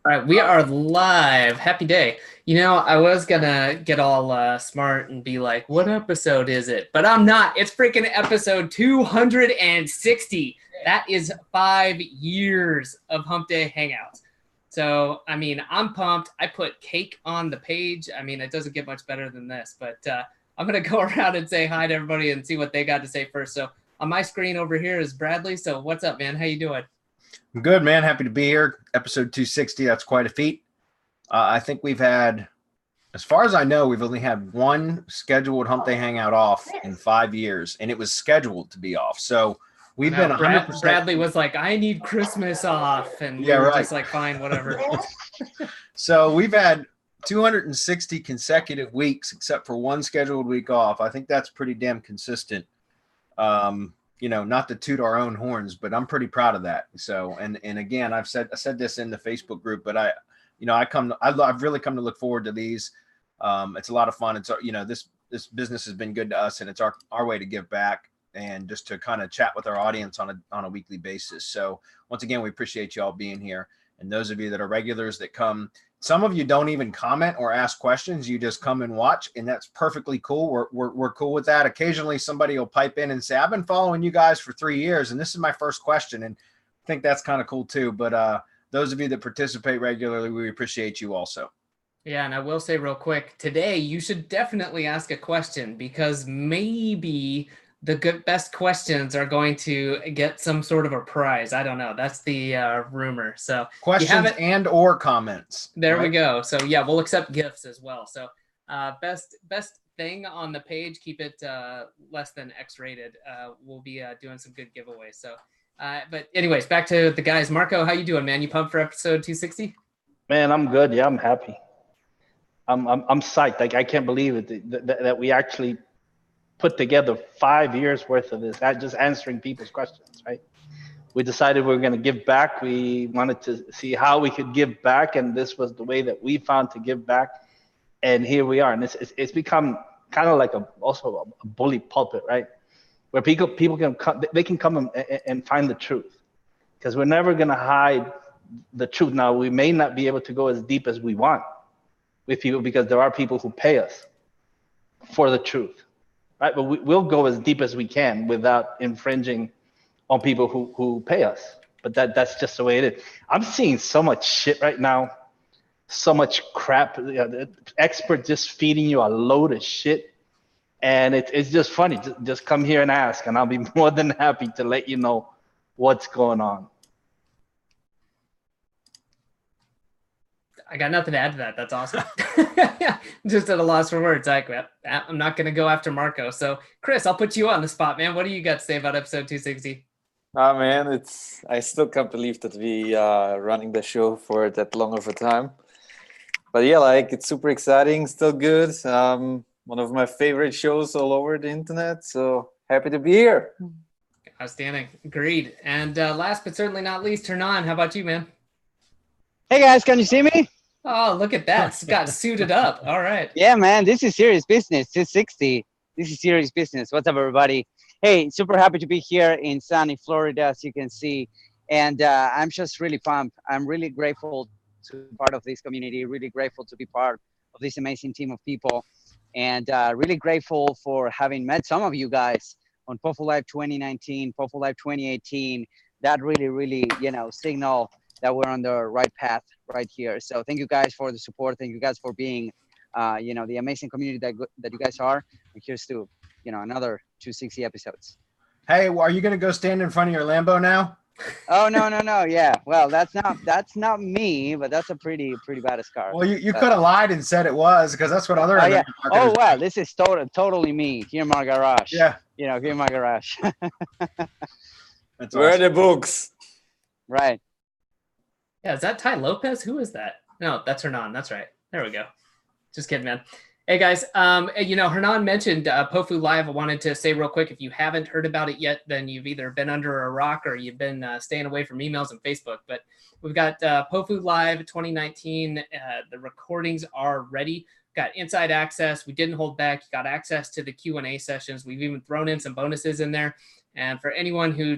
All right, we are live. Happy day. You know, I was gonna get all smart and be like, what episode is it? But I'm not. It's freaking episode 260. That is 5 years of Hump Day Hangouts. So, I mean, I'm pumped. I put cake on the page. I mean, it doesn't get much better than this. But I'm going to go around and say hi to everybody and see what they got to say first. So on my screen over here is Bradley. So what's up, man? How you doing? I'm good, man. Happy to be here. Episode 260. That's quite a feat. I think we've had, as far as I know, we've only had one scheduled Hump Day Hangout off in 5 years, and it was scheduled to be off. So we've been 100%. Bradley was like, I need Christmas off. And we were just like, fine, whatever. So we've had 260 consecutive weeks, except for one scheduled week off. I think that's pretty damn consistent. You know, not to toot our own horns, but I'm pretty proud of that. So, and again, I said this in the Facebook group, but I've really come to look forward to these. It's a lot of fun. It's, you know, this business has been good to us, and it's our way to give back and just to kind of chat with our audience on a weekly basis. So once again, we appreciate you all being here. And those of you that are regulars that come, some of you don't even comment or ask questions. You just come and watch, and that's perfectly cool. We're cool with that. Occasionally somebody will pipe in and say, I've been following you guys for 3 years, and this is my first question. And I think that's kind of cool too. But those of you that participate regularly, we appreciate you also. Yeah, and I will say real quick, today you should definitely ask a question, because maybe the best questions are going to get some sort of a prize. I don't know. That's the rumor. So questions and or comments. There we go. So yeah, we'll accept gifts as well. So best thing on the page, keep it less than X-rated. We'll be doing some good giveaways. So, but anyways, back to the guys. Marco, how you doing, man? You pumped for episode 260? Man, I'm good. Yeah, I'm happy. I'm psyched. Like, I can't believe it that we actually put together 5 years worth of this, just answering people's questions, right? We decided we were going to give back. We wanted to see how we could give back, and this was the way that we found to give back. And here we are. And it's become kind of like also a bully pulpit, right? Where people can come, they can come and find the truth, because we're never going to hide the truth. Now, we may not be able to go as deep as we want with people, because there are people who pay us for the truth. Right, but we'll go as deep as we can without infringing on people who pay us. But that's just the way it is. I'm seeing so much shit right now, so much crap. You know, the expert just feeding you a load of shit, and it's just funny. Just come here and ask, and I'll be more than happy to let you know what's going on. I got nothing to add to that. That's awesome. Just at a loss for words. I'm not going to go after Marco. So, Chris, I'll put you on the spot, man. What do you got to say about episode 260? Man, I still can't believe that we are running the show for that long of a time. But yeah, like, it's super exciting, still good. One of my favorite shows all over the internet. So happy to be here. Outstanding. Agreed. And last but certainly not least, Hernan, how about you, man? Hey guys, can you see me? Oh, look at that. It's got suited up. All right. Yeah, man, this is serious business. 260. This is serious business. What's up, everybody? Hey, super happy to be here in sunny Florida, as you can see. And I'm just really pumped. I'm really grateful to be part of this community, really grateful to be part of this amazing team of people. And really grateful for having met some of you guys on POFU Live 2019, POFU Live 2018. That really, you know, signal that we're on the right path right here. So thank you guys for the support. Thank you guys for being, you know, the amazing community that you guys are. And here's to, you know, another 260 episodes. Hey, well, are you going to go stand in front of your Lambo now? Oh, no. Yeah. Well, that's not me, but that's a pretty badass car. Well, you could have lied and said it was, because that's what other. Oh, yeah. Oh, wow. This is totally me here in my garage. Yeah. You know, here in my garage. That's Where awesome. Are the books? Right. Yeah, is that Ty Lopez? Who is that? No, that's Hernan. That's right. There we go. Just kidding, man. Hey, guys. You know, Hernan mentioned POFU Live. I wanted to say real quick, if you haven't heard about it yet, then you've either been under a rock or you've been staying away from emails and Facebook. But we've got POFU Live 2019. The recordings are ready. Got inside access. We didn't hold back. You got access to the Q&A sessions. We've even thrown in some bonuses in there. And for anyone who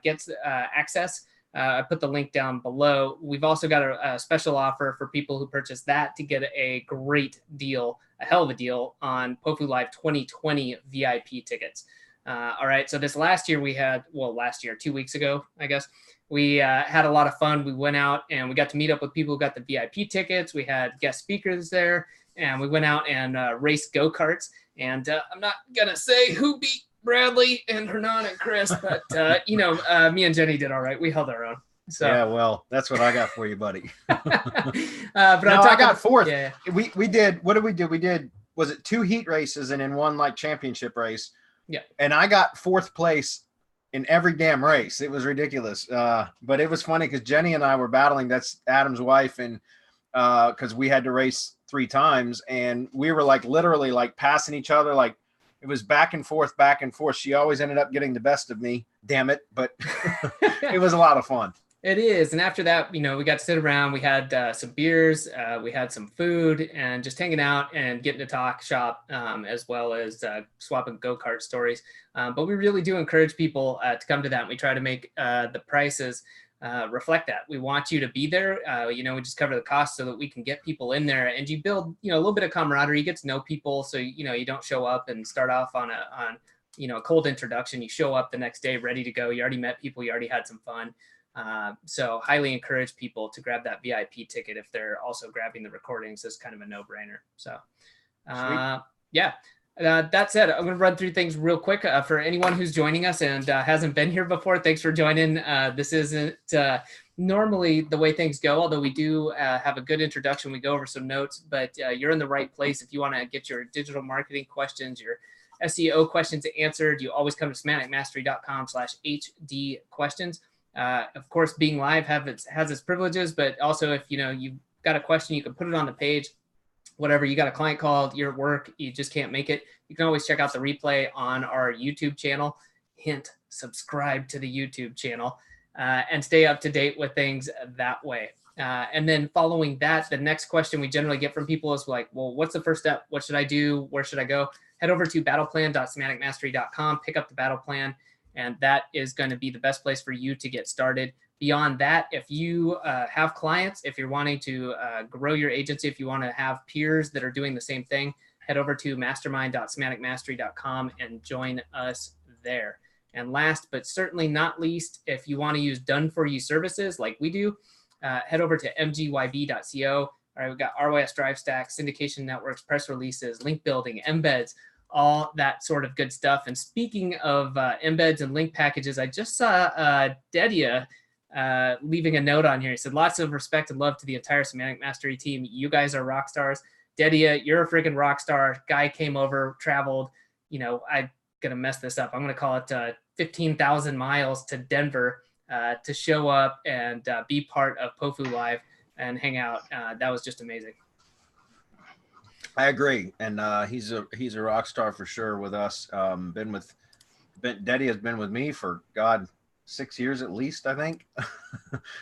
gets access, I put the link down below. We've also got a special offer for people who purchase that to get a great deal, a hell of a deal on POFU Live 2020 VIP tickets. All right, so this last year we had, well, last year, 2 weeks ago, I guess, we had a lot of fun. We went out and we got to meet up with people who got the VIP tickets. We had guest speakers there, and we went out and raced go-karts. And I'm not going to say who beat Bradley and Hernan and Chris, but me and Jenny did all right. We held our own. So yeah, well, that's what I got for you, buddy. but no, I got fourth. Yeah. We did, what did we do? We did, was it 2 heat races and then 1 like championship race? Yeah. And I got 4th place in every damn race. It was ridiculous. But it was funny because Jenny and I were battling. That's Adam's wife. And because we had to race 3 times and we were like literally like passing each other. Like it was back and forth, back and forth. She always ended up getting the best of me. Damn it. But it was a lot of fun. It is. And after that, we got to sit around. We had some beers, we had some food, and just hanging out and getting to talk shop, as well as swapping go-kart stories. But we really do encourage people to come to that. We try to make the prices reflect that. We want you to be there. We just cover the cost so that we can get people in there, and you build, a little bit of camaraderie. You get to know people, so you don't show up and start off on a cold introduction. You show up the next day ready to go. You already met people. You already had some fun. So highly encourage people to grab that VIP ticket if they're also grabbing the recordings. It's kind of a no-brainer. So yeah. That said, I'm going to run through things real quick for anyone who's joining us and hasn't been here before. Thanks for joining. This isn't normally the way things go, although we do have a good introduction. We go over some notes, but you're in the right place. If you want to get your digital marketing questions, your SEO questions answered, you always come to semanticmastery.com/HD questions. Of course, being live has its privileges, but also if you've got a question, you can put it on the page. Whatever, you got a client call, you're at work, you just can't make it, you can always check out the replay on our YouTube channel. Hint, subscribe to the YouTube channel and stay up to date with things that way. And then following that, the next question we generally get from people is like, well, what's the first step? What should I do? Where should I go? Head over to battleplan.semanticmastery.com, pick up the battle plan, and that is going to be the best place for you to get started. Beyond that, if you have clients, if you're wanting to grow your agency, if you want to have peers that are doing the same thing, head over to mastermind.semanticmastery.com and join us there. And last, but certainly not least, if you want to use done-for-you services like we do, head over to mgyb.co. All right, we've got ROS Drive Stack, syndication networks, press releases, link building, embeds, all that sort of good stuff. And speaking of embeds and link packages, I just saw Dedia leaving a note on here. He said, lots of respect and love to the entire Semantic Mastery team. You guys are rock stars. Dedia, you're a freaking rock star. Guy came over, traveled, I'm going to mess this up. I'm going to call it 15,000 miles to Denver to show up and be part of POFU Live and hang out. That was just amazing. I agree. And he's a rock star for sure with us. Dedia has been with me for, God, 6 years at least, I think.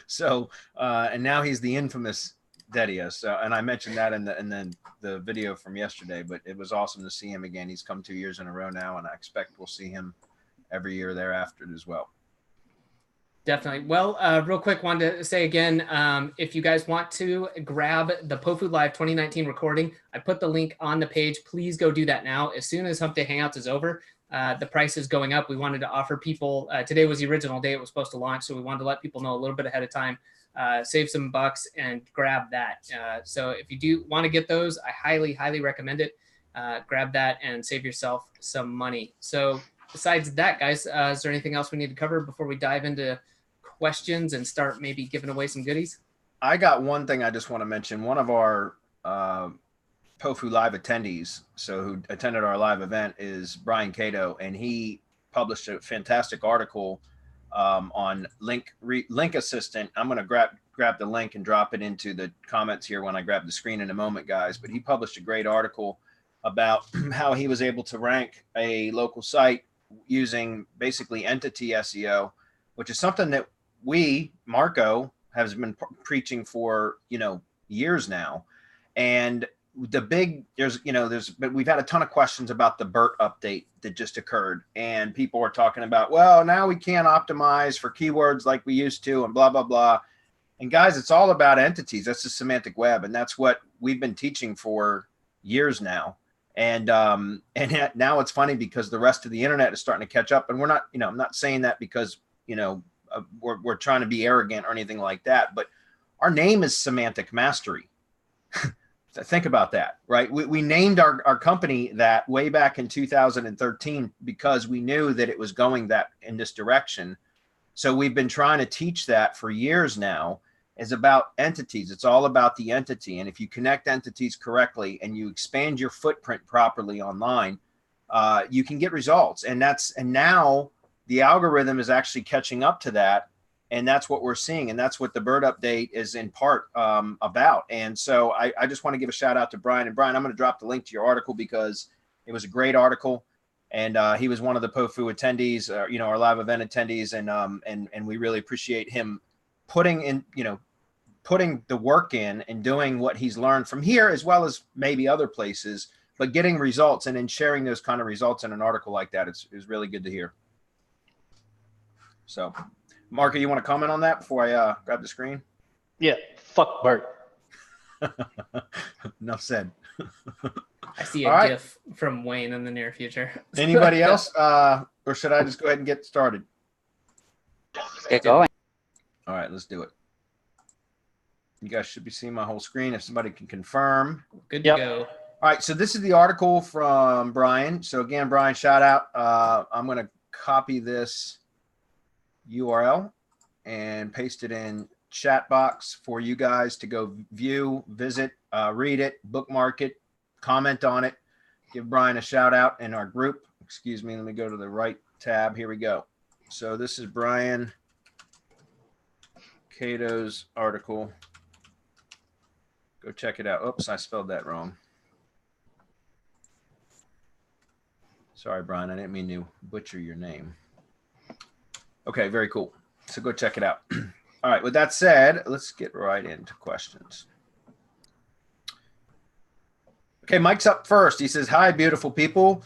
So, and now he's the infamous Dedia. So, and I mentioned that in the video from yesterday, but it was awesome to see him again. He's come 2 years in a row now, and I expect we'll see him every year thereafter as well. Definitely. Well, real quick, wanted to say again, if you guys want to grab the POFU Live 2019 recording, I put the link on the page. Please go do that now. As soon as Hump Day Hangouts is over, the price is going up. We wanted to offer people, today was the original day it was supposed to launch, so we wanted to let people know a little bit ahead of time, save some bucks and grab that. So if you do want to get those, I highly, highly recommend it. Grab that and save yourself some money. So besides that, guys, is there anything else we need to cover before we dive into questions and start maybe giving away some goodies? I got one thing I just want to mention. One of our POFU Live attendees, so who attended our live event, is Brian Cato, and he published a fantastic article on Link Assistant. I'm going to grab the link and drop it into the comments here when I grab the screen in a moment, guys. But he published a great article about how he was able to rank a local site using basically entity SEO, which is something that Marco has been preaching for, years now. And but we've had a ton of questions about the BERT update that just occurred, and people are talking about, well, now we can't optimize for keywords like we used to, and blah blah blah. And guys, it's all about entities. That's the semantic web, and that's what we've been teaching for years now. And now it's funny because the rest of the internet is starting to catch up, and we're not, I'm not saying that because we're trying to be arrogant or anything like that, but our name is Semantic Mastery. Think about that, right? We named our company that way back in 2013 because we knew that it was going in this direction. So we've been trying to teach that for years now. Is about entities. It's all about the entity. And if you connect entities correctly and you expand your footprint properly online, you can get results. And now the algorithm is actually catching up to that. And that's what we're seeing. And that's what the BERT update is in part about. And so I just want to give a shout out to Brian. And Brian, I'm going to drop the link to your article because it was a great article. And he was one of the POFU attendees, our live event attendees. And we really appreciate him putting the work in and doing what he's learned from here, as well as maybe other places, but getting results and then sharing those kind of results in an article like that is really good to hear. So, Marco, you want to comment on that before I grab the screen? Yeah, fuck BERT. Enough said. I see a GIF from Wayne in the near future. Anybody else? Or should I just go ahead and get started? Get going. All right, let's do it. You guys should be seeing my whole screen if somebody can confirm. Good to go. All right, so this is the article from Brian. So again, Brian, shout out. I'm going to copy this URL and paste it in chat box for you guys to go view, visit, read it, bookmark it, comment on it, give Brian a shout out in our group. Excuse me, let me go to the right tab. Here we go. So this is Brian Cato's article. Go check it out. Oops, I spelled that wrong. Sorry, Brian, I didn't mean to butcher your name. Okay, very cool. So go check it out. All right, with that said, let's get right into questions. Okay, Mike's up first. He says, hi, beautiful people.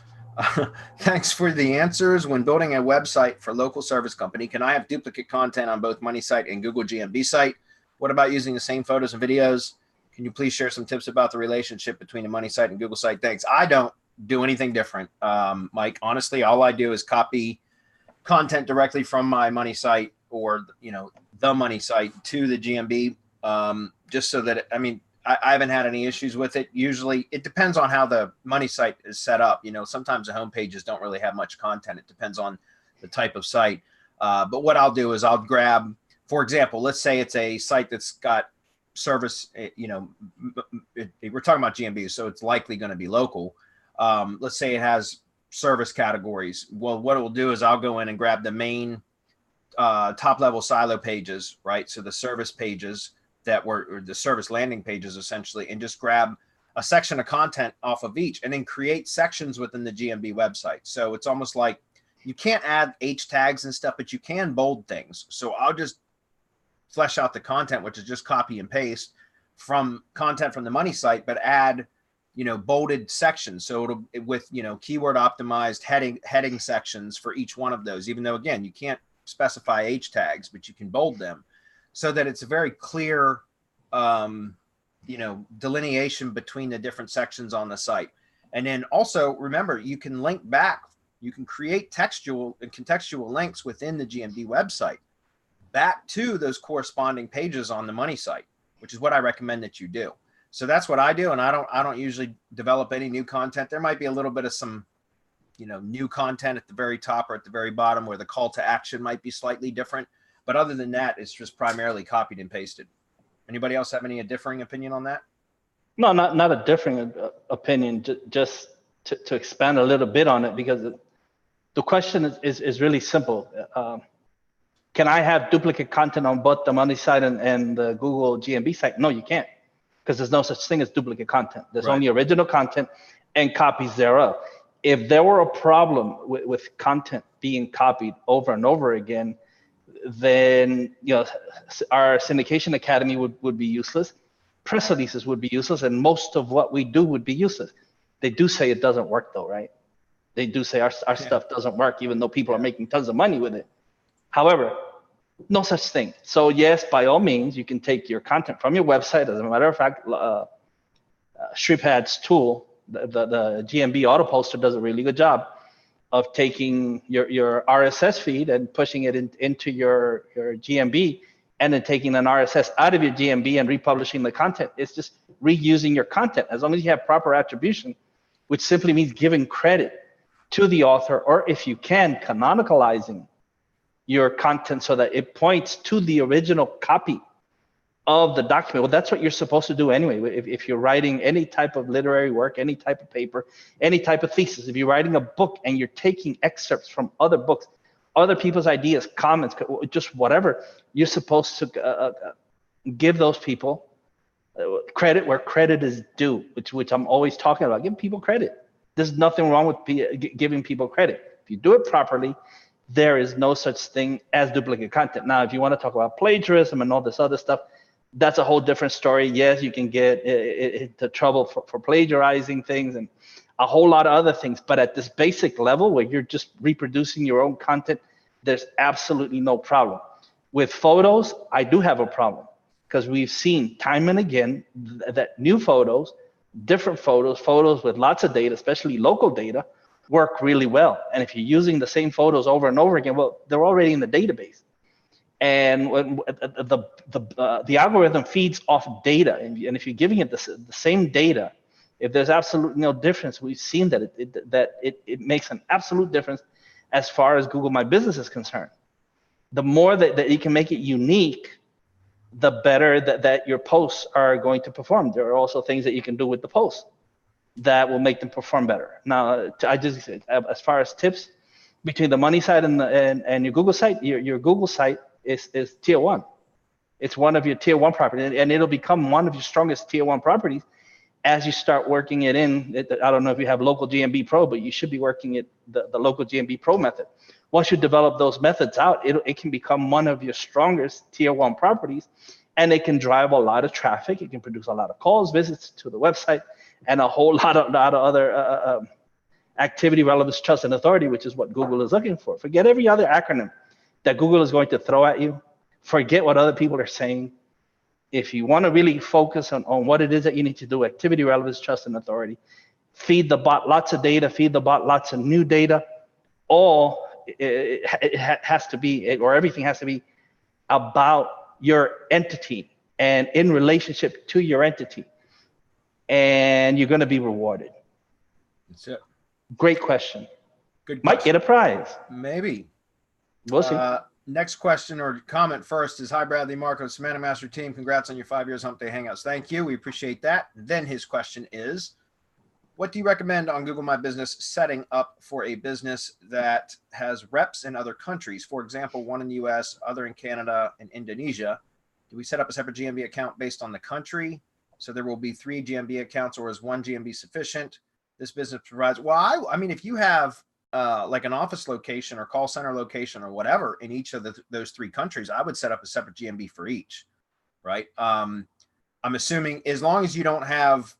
Thanks for the answers. When building a website for local service company, can I have duplicate content on both Money Site and Google GMB site? What about using the same photos and videos? Can you please share some tips about the relationship between the Money Site and Google site? Thanks. I don't do anything different, Mike. Honestly, all I do is copy content directly from my Money Site or the Money Site to the GMB, just so that I haven't had any issues with it. Usually, it depends on how the Money Site is set up. Sometimes the home pages don't really have much content. It depends on the type of site. But what I'll do is I'll grab, for example, let's say it's a site that's got service. We're talking about GMB, so it's likely going to be local. Let's say it has service categories. Well, what it will do is I'll go in and grab the main top level silo pages, right? So the service pages that were the service landing pages essentially, and just grab a section of content off of each and then create sections within the GMB website. So it's almost like you can't add H tags and stuff, but you can bold things. So I'll just flesh out the content, which is just copy and paste from content from the Money Site, but add bolded sections. So it'll with keyword optimized heading sections for each one of those, even though again you can't specify H tags, but you can bold them so that it's a very clear delineation between the different sections on the site. And then also remember, you can link back, you can create textual and contextual links within the GMB website back to those corresponding pages on the Money Site, which is what I recommend that you do. So that's what I do, and I don't usually develop any new content. There might be a little bit of some, new content at the very top or at the very bottom where the call to action might be slightly different. But other than that, it's just primarily copied and pasted. Anybody else have any differing opinion on that? No, not a differing opinion. Just to expand a little bit on it, because the question is really simple. Can I have duplicate content on both the Money Site and the Google GMB site? No, you can't. Because there's no such thing as duplicate content. There's only original content and copies thereof. If there were a problem with content being copied over and over again, then our syndication academy would be useless. press releases would be useless, and most of what we do would be useless. They do say it doesn't work though, right? They do say our stuff doesn't work, even though people are making tons of money with it. However, no such thing. So yes, by all means, you can take your content from your website. As a matter of fact, Shripad's tool, the GMB auto poster, does a really good job of taking your RSS feed and pushing it into your GMB, and then taking an RSS out of your GMB and republishing the content. It's just reusing your content, as long as you have proper attribution, which simply means giving credit to the author, or if you can, canonicalizing your content so that it points to the original copy of the document. Well, that's what you're supposed to do anyway. If you're writing any type of literary work, any type of paper, any type of thesis, if you're writing a book and you're taking excerpts from other books, other people's ideas, comments, just whatever, you're supposed to give those people credit where credit is due, which I'm always talking about. Give people credit. There's nothing wrong with giving people credit. If you do it properly, there is no such thing as duplicate content. Now, if you want to talk about plagiarism and all this other stuff, that's a whole different story. Yes, you can get into trouble for plagiarizing things and a whole lot of other things. But at this basic level where you're just reproducing your own content, there's absolutely no problem. With photos, I do have a problem, because we've seen time and again that new photos, different photos with lots of data, especially local data, work really well. And if you're using the same photos over and over again, well, they're already in the database. And when the algorithm feeds off data, and if you're giving it the same data, if there's absolutely no difference, we've seen that it makes an absolute difference as far as Google My Business is concerned. The more that you can make it unique, the better that your posts are going to perform. There are also things that you can do with the posts that will make them perform better. Now, I just, as far as tips, between the money site and your Google site, your Google site is tier 1. It's one of your tier 1 properties, and it'll become one of your strongest tier 1 properties as you start working it in. I don't know if you have local GMB Pro, but you should be working it the local GMB Pro method. Once you develop those methods out, it can become one of your strongest tier 1 properties, and it can drive a lot of traffic. It can produce a lot of calls, visits to the website, and a whole lot of other activity, relevance, trust, and authority, which is what Google is looking for. Forget every other acronym that Google is going to throw at you. Forget what other people are saying. If you want to really focus on what it is that you need to do, activity, relevance, trust, and authority, feed the bot lots of data, feed the bot lots of new data. All it has to be, or everything has to be about your entity and in relationship to your entity. And you're going to be rewarded. That's it. Great question. Good question. Might get a prize. Maybe. We'll see. Next question or comment first is, hi, Bradley, Marco, Semantic Mastery team. Congrats on your 5 years Hump Day Hangouts. Thank you. We appreciate that. Then his question is, what do you recommend on Google My Business setting up for a business that has reps in other countries? For example, one in the US, other in Canada and Indonesia. Do we set up a separate GMB account based on the country? So there will be 3 GMB accounts, or is 1 GMB sufficient? This business provides, well, I mean, if you have like an office location or call center location or whatever in each of those 3 countries, I would set up a separate GMB for each, right? I'm assuming as long as you don't have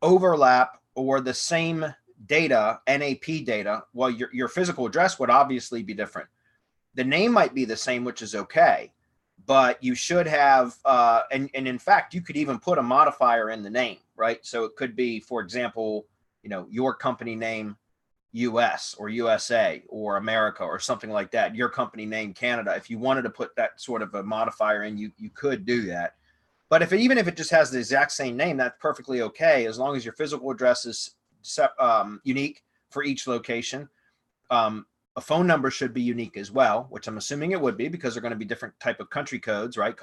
overlap or the same data, NAP data, well, your physical address would obviously be different. The name might be the same, which is okay, but you should have, and in fact, you could even put a modifier in the name, right? So it could be, for example, your company name, US or USA or America or something like that, your company name, Canada. If you wanted to put that sort of a modifier in, you could do that. But even if it just has the exact same name, that's perfectly okay, as long as your physical address is unique for each location. A phone number should be unique as well, which I'm assuming it would be, because they're going to be different type of country codes, right?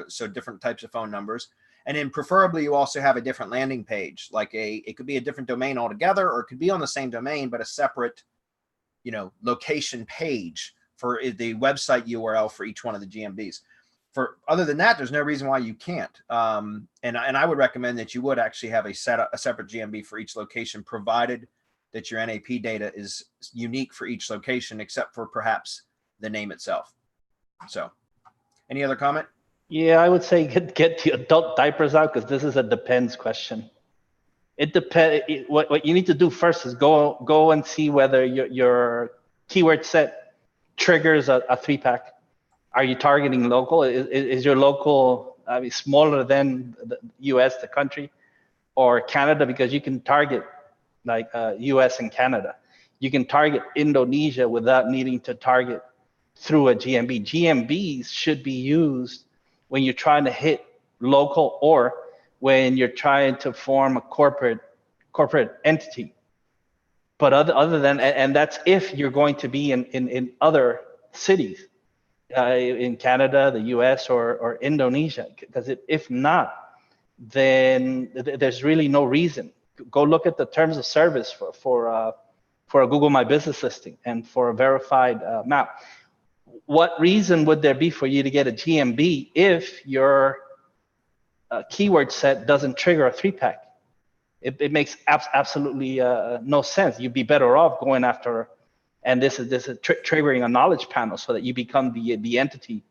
So different types of phone numbers. And then preferably you also have a different landing page, like it could be a different domain altogether, or it could be on the same domain, but a separate, location page for the website URL for each one of the GMBs. Other than that, there's no reason why you can't. And I would recommend that you would actually have a separate GMB for each location, provided that your NAP data is unique for each location, except for perhaps the name itself. So any other comment? Yeah, I would say get the adult diapers out, because this is a depends question. It depends. What you need to do first is go and see whether your keyword set triggers a 3-pack. Are you targeting local? Is your local smaller than the US, the country, or Canada? Because you can target like US and Canada. You can target Indonesia without needing to target through a GMB. GMBs should be used when you're trying to hit local, or when you're trying to form a corporate entity. But other than, and that's if you're going to be in other cities, in Canada, the US, or Indonesia. Because if not, then there's really no reason. Go look at the terms of service for a Google My Business listing and for a verified map. What reason would there be for you to get a GMB if your keyword set doesn't trigger a 3-pack? It makes absolutely no sense. You'd be better off going after, and this is triggering a knowledge panel, so that you become the entity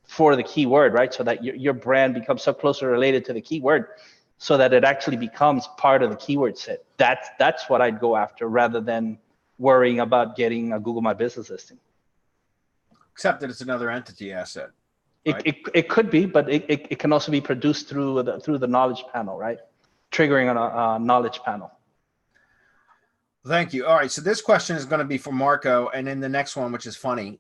for the keyword, right? So that your brand becomes so closely related to the keyword, so that it actually becomes part of the keyword set. That's what I'd go after, rather than worrying about getting a Google My Business listing. Except that it's another entity asset. Right? It could be, but it can also be produced through the knowledge panel, right? Triggering a knowledge panel. Thank you. All right, so this question is going to be for Marco, and then the next one, which is funny,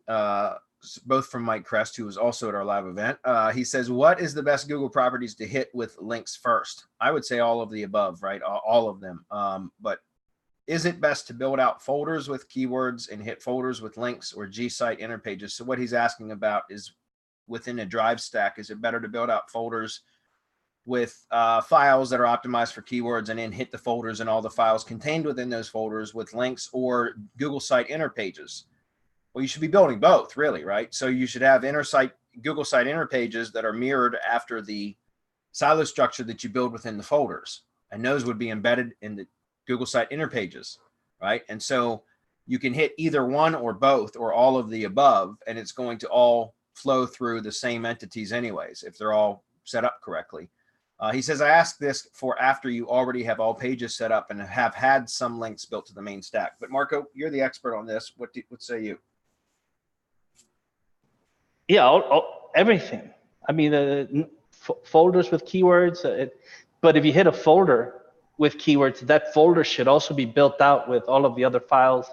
both from Mike Crest, who was also at our live event. He says, what is the best Google properties to hit with links first? I would say all of the above, right? All of them. But is it best to build out folders with keywords and hit folders with links, or Gsite inner pages? So what he's asking about is, within a Drive stack, is it better to build out folders with files that are optimized for keywords, and then hit the folders and all the files contained within those folders with links, or Google Site inner pages? Well, you should be building both, really, right? So you should have Google Site inner pages that are mirrored after the silo structure that you build within the folders, and those would be embedded in the Google Site inner pages, right? And so you can hit either one or both or all of the above, and it's going to all flow through the same entities anyways, if they're all set up correctly. He says, I ask this for after you already have all pages set up and have had some links built to the main stack. But Marco, you're the expert on this. What say you? Yeah, everything. I mean, folders with keywords. But if you hit a folder with keywords, that folder should also be built out with all of the other files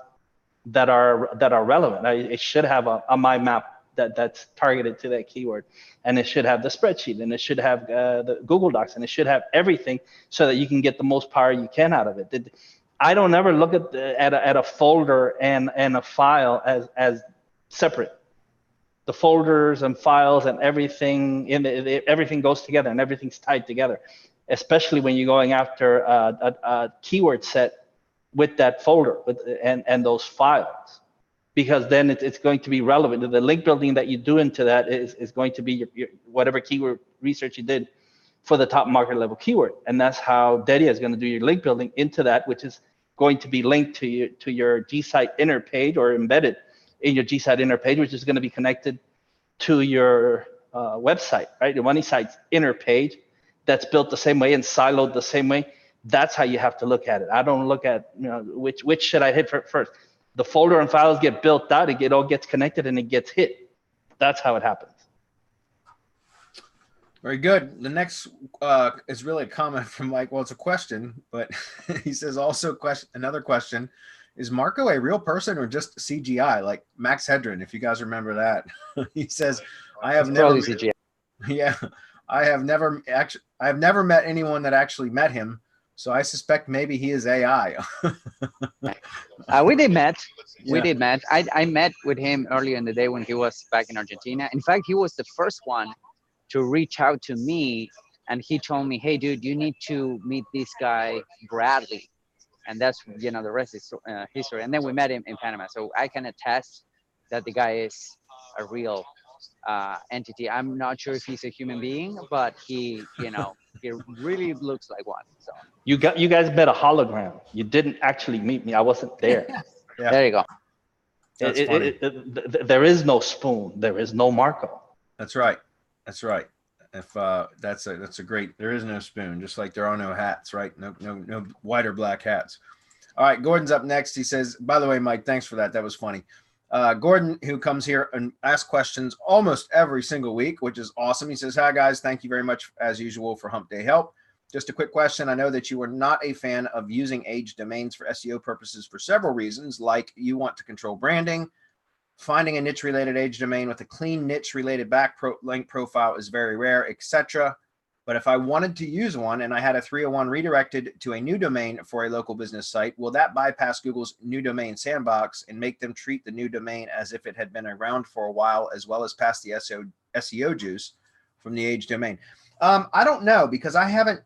that are relevant. It should have a my map that's targeted to that keyword, and it should have the spreadsheet, and it should have the Google Docs, and it should have everything, so that you can get the most power you can out of it. I don't ever look at a folder and a file as separate. The folders and files and everything everything goes together, and everything's tied together, especially when you're going after a keyword set with that folder and those files. Because then it's going to be relevant. The link building that you do into that is going to be your whatever keyword research you did for the top market level keyword. And that's how Dedia is going to do your link building into that, which is going to be linked to your Gsite inner page, or embedded in your Gsite inner page, which is going to be connected to your website, right? The Money Site's inner page that's built the same way and siloed the same way. That's how you have to look at it. I don't look at, which should I hit first? The folder and files get built out, it all gets connected, and it gets hit. That's how it happens. Very good. The next is really a comment from Mike. Well, it's a question, but he says also another question. Is Marco a real person or just CGI, like Max Hedren, if you guys remember that? He says, I have never CGI. Yeah, I have never met anyone that actually met him. So I suspect maybe he is AI. We did met. We did met. I met with him earlier in the day when he was back in Argentina. In fact, he was the first one to reach out to me, and he told me, hey, dude, you need to meet this guy, Bradley. And that's, the rest is history. And then we met him in Panama. So I can attest that the guy is a real entity. I'm not sure if he's a human being, but he really looks like one. So you guys met a hologram. You didn't actually meet me. I wasn't there. Yeah. There you go. There is no Spoon. There is no Marco. That's right. That's right. If that's a great. There is no spoon, just like there are no hats, right? No white or black hats. All right, Gordon's up next. He says, by the way, Mike, thanks for that. That was funny. Gordon, who comes here and asks questions almost every single week, which is awesome. He says, hi, guys. Thank you very much, as usual, for Hump Day help. Just a quick question. I know that you are not a fan of using age domains for SEO purposes for several reasons, like you want to control branding. Finding a niche-related age domain with a clean niche-related backlink profile is very rare, etc. But if I wanted to use one and I had a 301 redirected to a new domain for a local business site, will that bypass Google's new domain sandbox and make them treat the new domain as if it had been around for a while, as well as pass the SEO juice from the age domain? I don't know, because I haven't.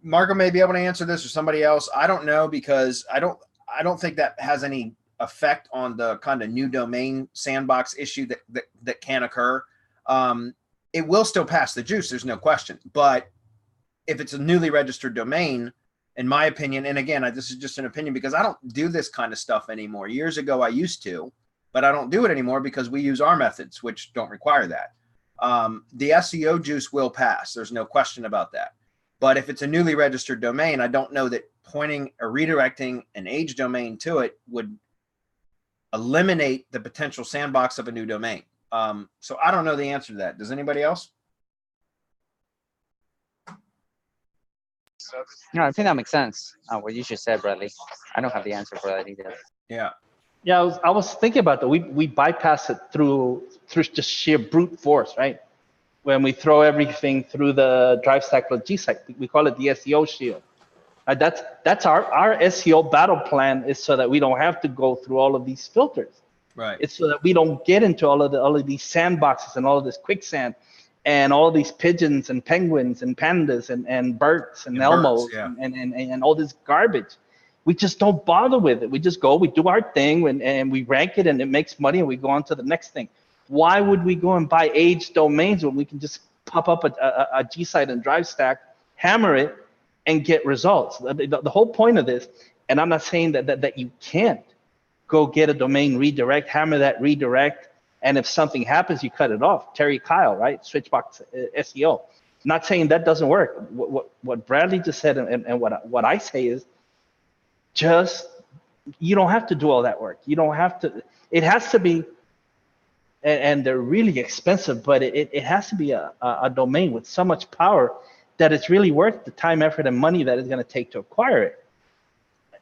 Marco may be able to answer this, or somebody else. I don't know, because I don't think that has any effect on the kind of new domain sandbox issue that can occur. It will still pass the juice, there's no question. But if it's a newly registered domain, in my opinion, and again, this is just an opinion because I don't do this kind of stuff anymore. Years ago, I used to, but I don't do it anymore because we use our methods, which don't require that. The SEO juice will pass. There's no question about that. But if it's a newly registered domain, I don't know that pointing or redirecting an age domain to it would eliminate the potential sandbox of a new domain. So I don't know the answer to that. Does anybody else? No, I think that makes sense. What you just said, Bradley. I don't have the answer for that either. Yeah. Yeah, I was thinking about that. We bypass it through just sheer brute force, right? When we throw everything through the drive stack with Gsite, we call it the SEO shield. That's our SEO battle plan, is so that we don't have to go through all of these filters. Right. It's so that we don't get into all of these sandboxes and all of this quicksand and all these pigeons and penguins and pandas and birds and elmos and all this garbage. We just don't bother with it. We just go, we do our thing, and we rank it, and it makes money, and we go on to the next thing. Why would we go and buy age domains when we can just pop up a Gsite and drive stack, hammer it, and get results? The whole point of this, and I'm not saying that you can't go get a domain redirect, hammer that redirect, and if something happens, you cut it off. Terry Kyle, right? Switchbox SEO. Not saying that doesn't work. What Bradley just said, and what I say is, just, you don't have to do all that work. You don't have to. It has to be, and they're really expensive, but it has to be a domain with so much power that it's really worth the time, effort, and money that it's going to take to acquire it.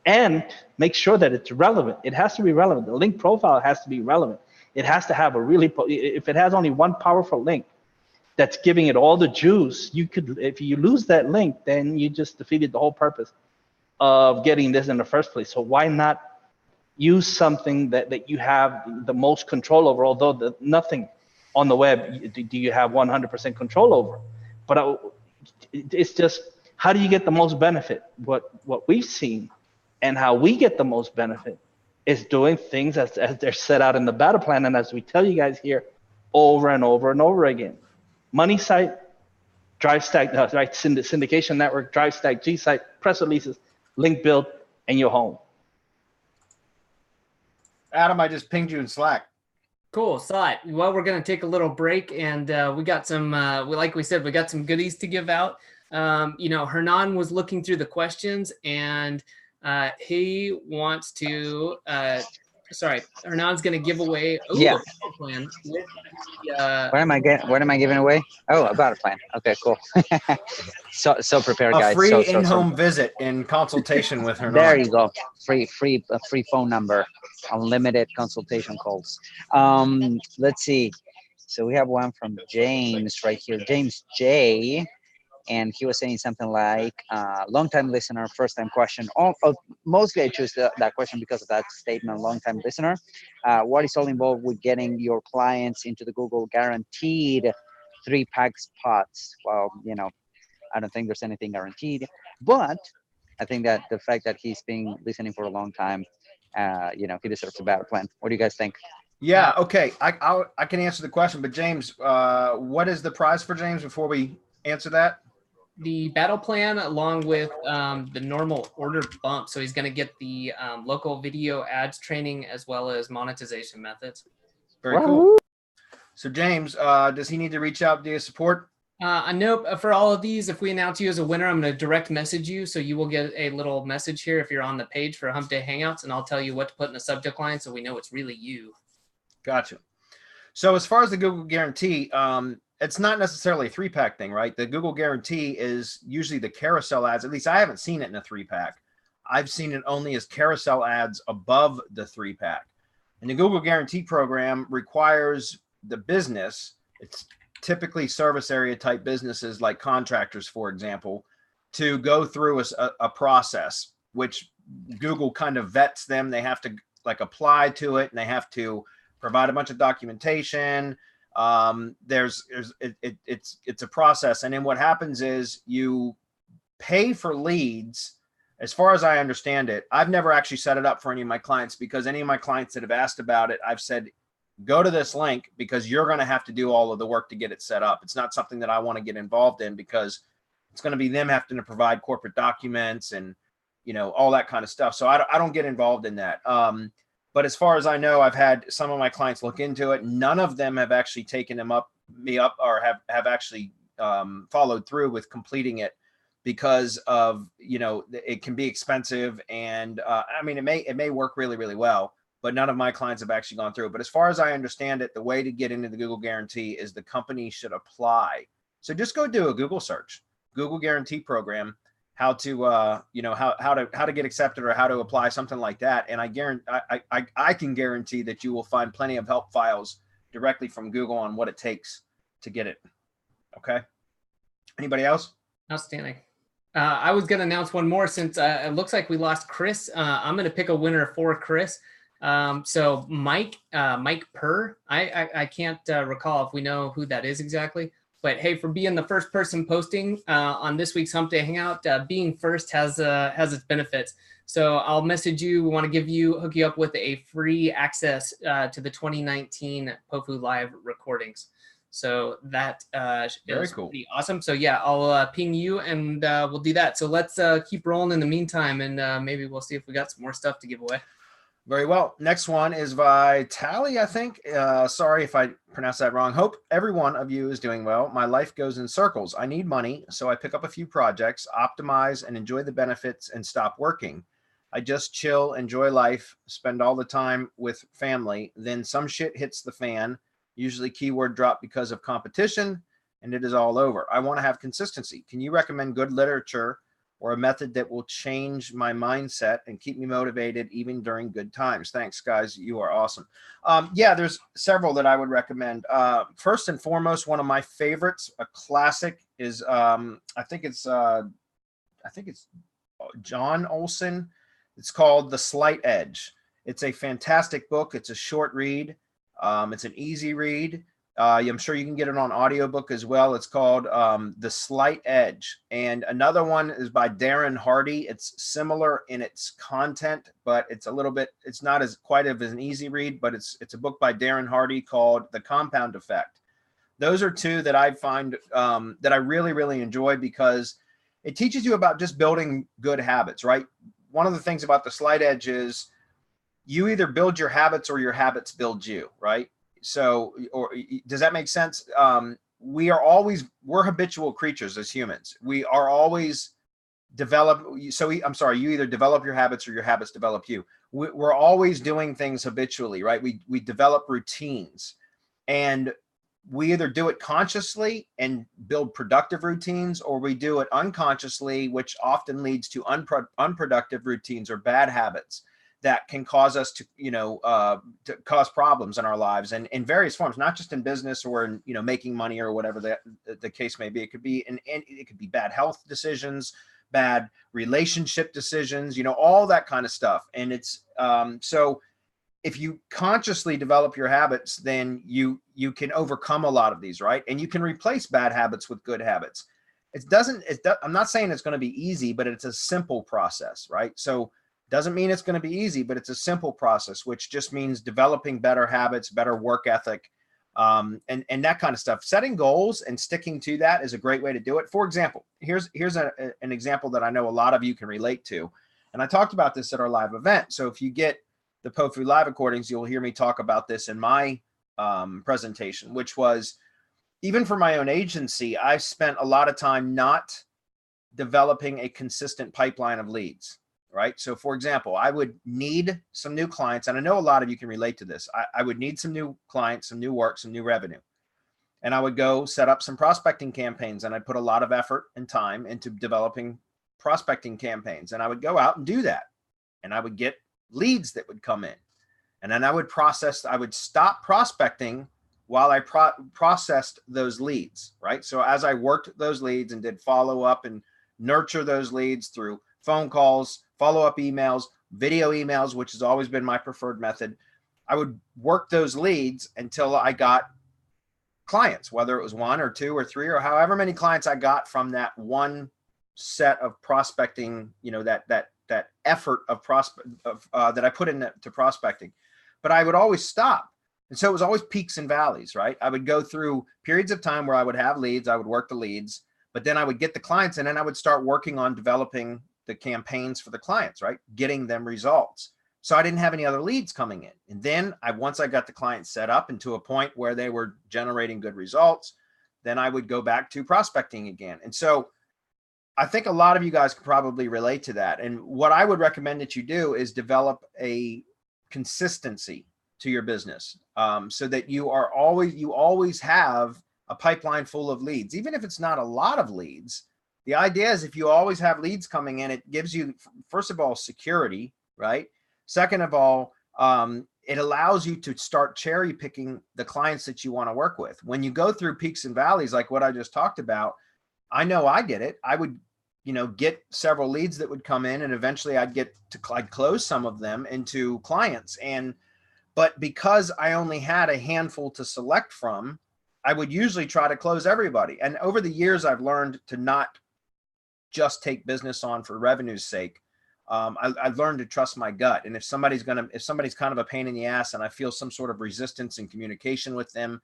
And make sure that it's relevant. It has to be relevant. The link profile has to be relevant. It has to have a really, if it has only one powerful link that's giving it all the juice, you could, if you lose that link, then you just defeated the whole purpose of getting this in the first place. So why not use something that you have the most control over, although nothing on the web do you have 100% control over. But it's just, how do you get the most benefit? What we've seen and how we get the most benefit is doing things as they're set out in the battle plan, and as we tell you guys here over and over and over again. Money site, drive stack, right, syndication network, drive stack, Gsite, press releases, link build, and you're home. Adam, I just pinged you in Slack. Cool, saw it. Well, we're going to take a little break, and we got some, like we said, we got some goodies to give out. You know, Hernan was looking through the questions, and he wants to, Hernan's going to give away a plan with what am I giving away? Oh, about a plan. Okay, cool. so prepared, guys. A free in-home visit in consultation with Hernan. There you go. Free phone number, unlimited consultation calls. Let's see. So we have one from James right here, James J. And he was saying something like, long-time listener, first-time question. Mostly I choose that question because of that statement, long-time listener. What is all involved with getting your clients into the Google guaranteed 3-pack spots? Well, you know, I don't think there's anything guaranteed, but I think that the fact that he's been listening for a long time, you know, he deserves a battle plan. What do you guys think? Yeah, okay. I can answer the question, but James, what is the prize for James before we answer that? The battle plan along with the normal order bump. So he's going to get the local video ads training as well as monetization methods. Very cool. So James, does he need to reach out via support? Nope. For all of these, if we announce you as a winner, I'm going to direct message you. So you will get a little message here if you're on the page for Hump Day Hangouts, and I'll tell you what to put in the subject line so we know it's really you. Gotcha. So as far as the Google Guarantee, it's not necessarily a 3-pack thing, right? The Google Guarantee is usually the carousel ads. At least I haven't seen it in a 3-pack. I've seen it only as carousel ads above the 3-pack. And the Google Guarantee program requires the business, it's typically service area type businesses like contractors, for example, to go through a process, which Google kind of vets them. They have to like apply to it, and they have to provide a bunch of documentation. It's a process. And then what happens is you pay for leads. As far as I understand it, I've never actually set it up for any of my clients, because any of my clients that have asked about it, I've said, go to this link because you're going to have to do all of the work to get it set up. It's not something that I want to get involved in, because it's going to be them having to provide corporate documents and, you know, all that kind of stuff. So I don't get involved in that. But as far as I know, I've had some of my clients look into it. None of them have actually taken me up or have actually followed through with completing it, because of, you know, it can be expensive. And I mean, it may work really, really well, but none of my clients have actually gone through it. But as far as I understand it, the way to get into the Google Guarantee is the company should apply. So just go do a Google search, Google Guarantee Program, how to, you know, how to get accepted or how to apply, something like that. And I can guarantee that you will find plenty of help files directly from Google on what it takes to get it. Okay. Anybody else? Outstanding. I was going to announce one more, since it looks like we lost Chris. I'm going to pick a winner for Chris. So Mike Purr, I can't recall if we know who that is exactly, but hey, for being the first person posting on this week's Hump Day Hangout, being first has its benefits. So I'll message you. We want to hook you up with a free access to the 2019 POFU live recordings. So that is cool. Pretty awesome. So yeah, I'll ping you, and we'll do that. So let's keep rolling in the meantime, and maybe we'll see if we got some more stuff to give away. Very well. Next one is Vitali, I think. Sorry if I pronounced that wrong. Hope every one of you is doing well. My life goes in circles. I need money, so I pick up a few projects, optimize, and enjoy the benefits and stop working. I just chill, enjoy life, spend all the time with family. Then some shit hits the fan, usually keyword drop because of competition, and it is all over. I want to have consistency. Can you recommend good literature or a method that will change my mindset and keep me motivated even during good times? Thanks, guys. You are awesome. Yeah, there's several that I would recommend. First and foremost, one of my favorites, a classic, is I think it's John Olson. It's called The Slight Edge. It's a fantastic book. It's a short read. It's an easy read. I'm sure you can get it on audiobook as well. It's called The Slight Edge. And another one is by Darren Hardy. It's similar in its content, but it's a little bit, it's not as quite of an easy read, but it's a book by Darren Hardy called The Compound Effect. Those are two that I find that I really, really enjoy, because it teaches you about just building good habits, right? One of the things about The Slight Edge is you either build your habits or your habits build you, right? So, or does that make sense? We're habitual creatures as humans. We are always I'm sorry, you either develop your habits or your habits develop you. We're always doing things habitually, right? We develop routines, and we either do it consciously and build productive routines, or we do it unconsciously, which often leads to unproductive routines or bad habits that can cause us to, to cause problems in our lives, and in various forms, not just in business or in, making money or whatever the case may be. It could be it could be bad health decisions, bad relationship decisions, all that kind of stuff. And it's so if you consciously develop your habits, then you can overcome a lot of these, right? And you can replace bad habits with good habits. I'm not saying it's going to be easy, but it's a simple process, right? So doesn't mean it's going to be easy, but it's a simple process, which just means developing better habits, better work ethic, and that kind of stuff. Setting goals and sticking to that is a great way to do it. For example, here's an example that I know a lot of you can relate to. And I talked about this at our live event. So if you get the POFU live recordings, you'll hear me talk about this in my presentation, which was, even for my own agency, I spent a lot of time not developing a consistent pipeline of leads, right? So for example, I would need some new clients, and I know a lot of you can relate to this. I would need some new clients, some new work, some new revenue. And I would go set up some prospecting campaigns, and I'd put a lot of effort and time into developing prospecting campaigns. And I would go out and do that. And I would get leads that would come in. And then I would stop prospecting while I processed those leads, right? So as I worked those leads and did follow up and nurture those leads through phone calls, follow-up emails, video emails, which has always been my preferred method, I would work those leads until I got clients, whether it was 1 or 2 or 3 or however many clients I got from that one set of prospecting, you know, that effort of that I put into prospecting. But I would always stop. And so it was always peaks and valleys, right? I would go through periods of time where I would have leads, I would work the leads, but then I would get the clients, and then I would start working on developing the campaigns for the clients, right? Getting them results. So I didn't have any other leads coming in. And then once I got the clients set up and to a point where they were generating good results, then I would go back to prospecting again. And so I think a lot of you guys could probably relate to that. And what I would recommend that you do is develop a consistency to your business, so that you always have a pipeline full of leads. Even if it's not a lot of leads, the idea is if you always have leads coming in, it gives you, first of all, security, right? Second of all, it allows you to start cherry picking the clients that you want to work with. When you go through peaks and valleys, like what I just talked about, I know I did it. I would, you know, get several leads that would come in, and eventually I'd close some of them into clients. But because I only had a handful to select from, I would usually try to close everybody. And over the years, I've learned to not just take business on for revenue's sake. I've learned to trust my gut. And if somebody's kind of a pain in the ass and I feel some sort of resistance in communication with them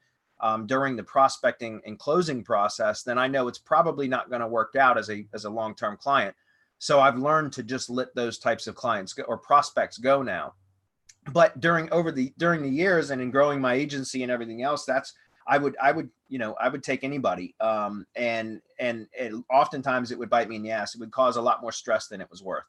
during the prospecting and closing process, then I know it's probably not going to work out as a long-term client. So I've learned to just let those types of clients or prospects go now. But during the years and in growing my agency and everything else, I would take anybody, and oftentimes it would bite me in the ass. It would cause a lot more stress than it was worth.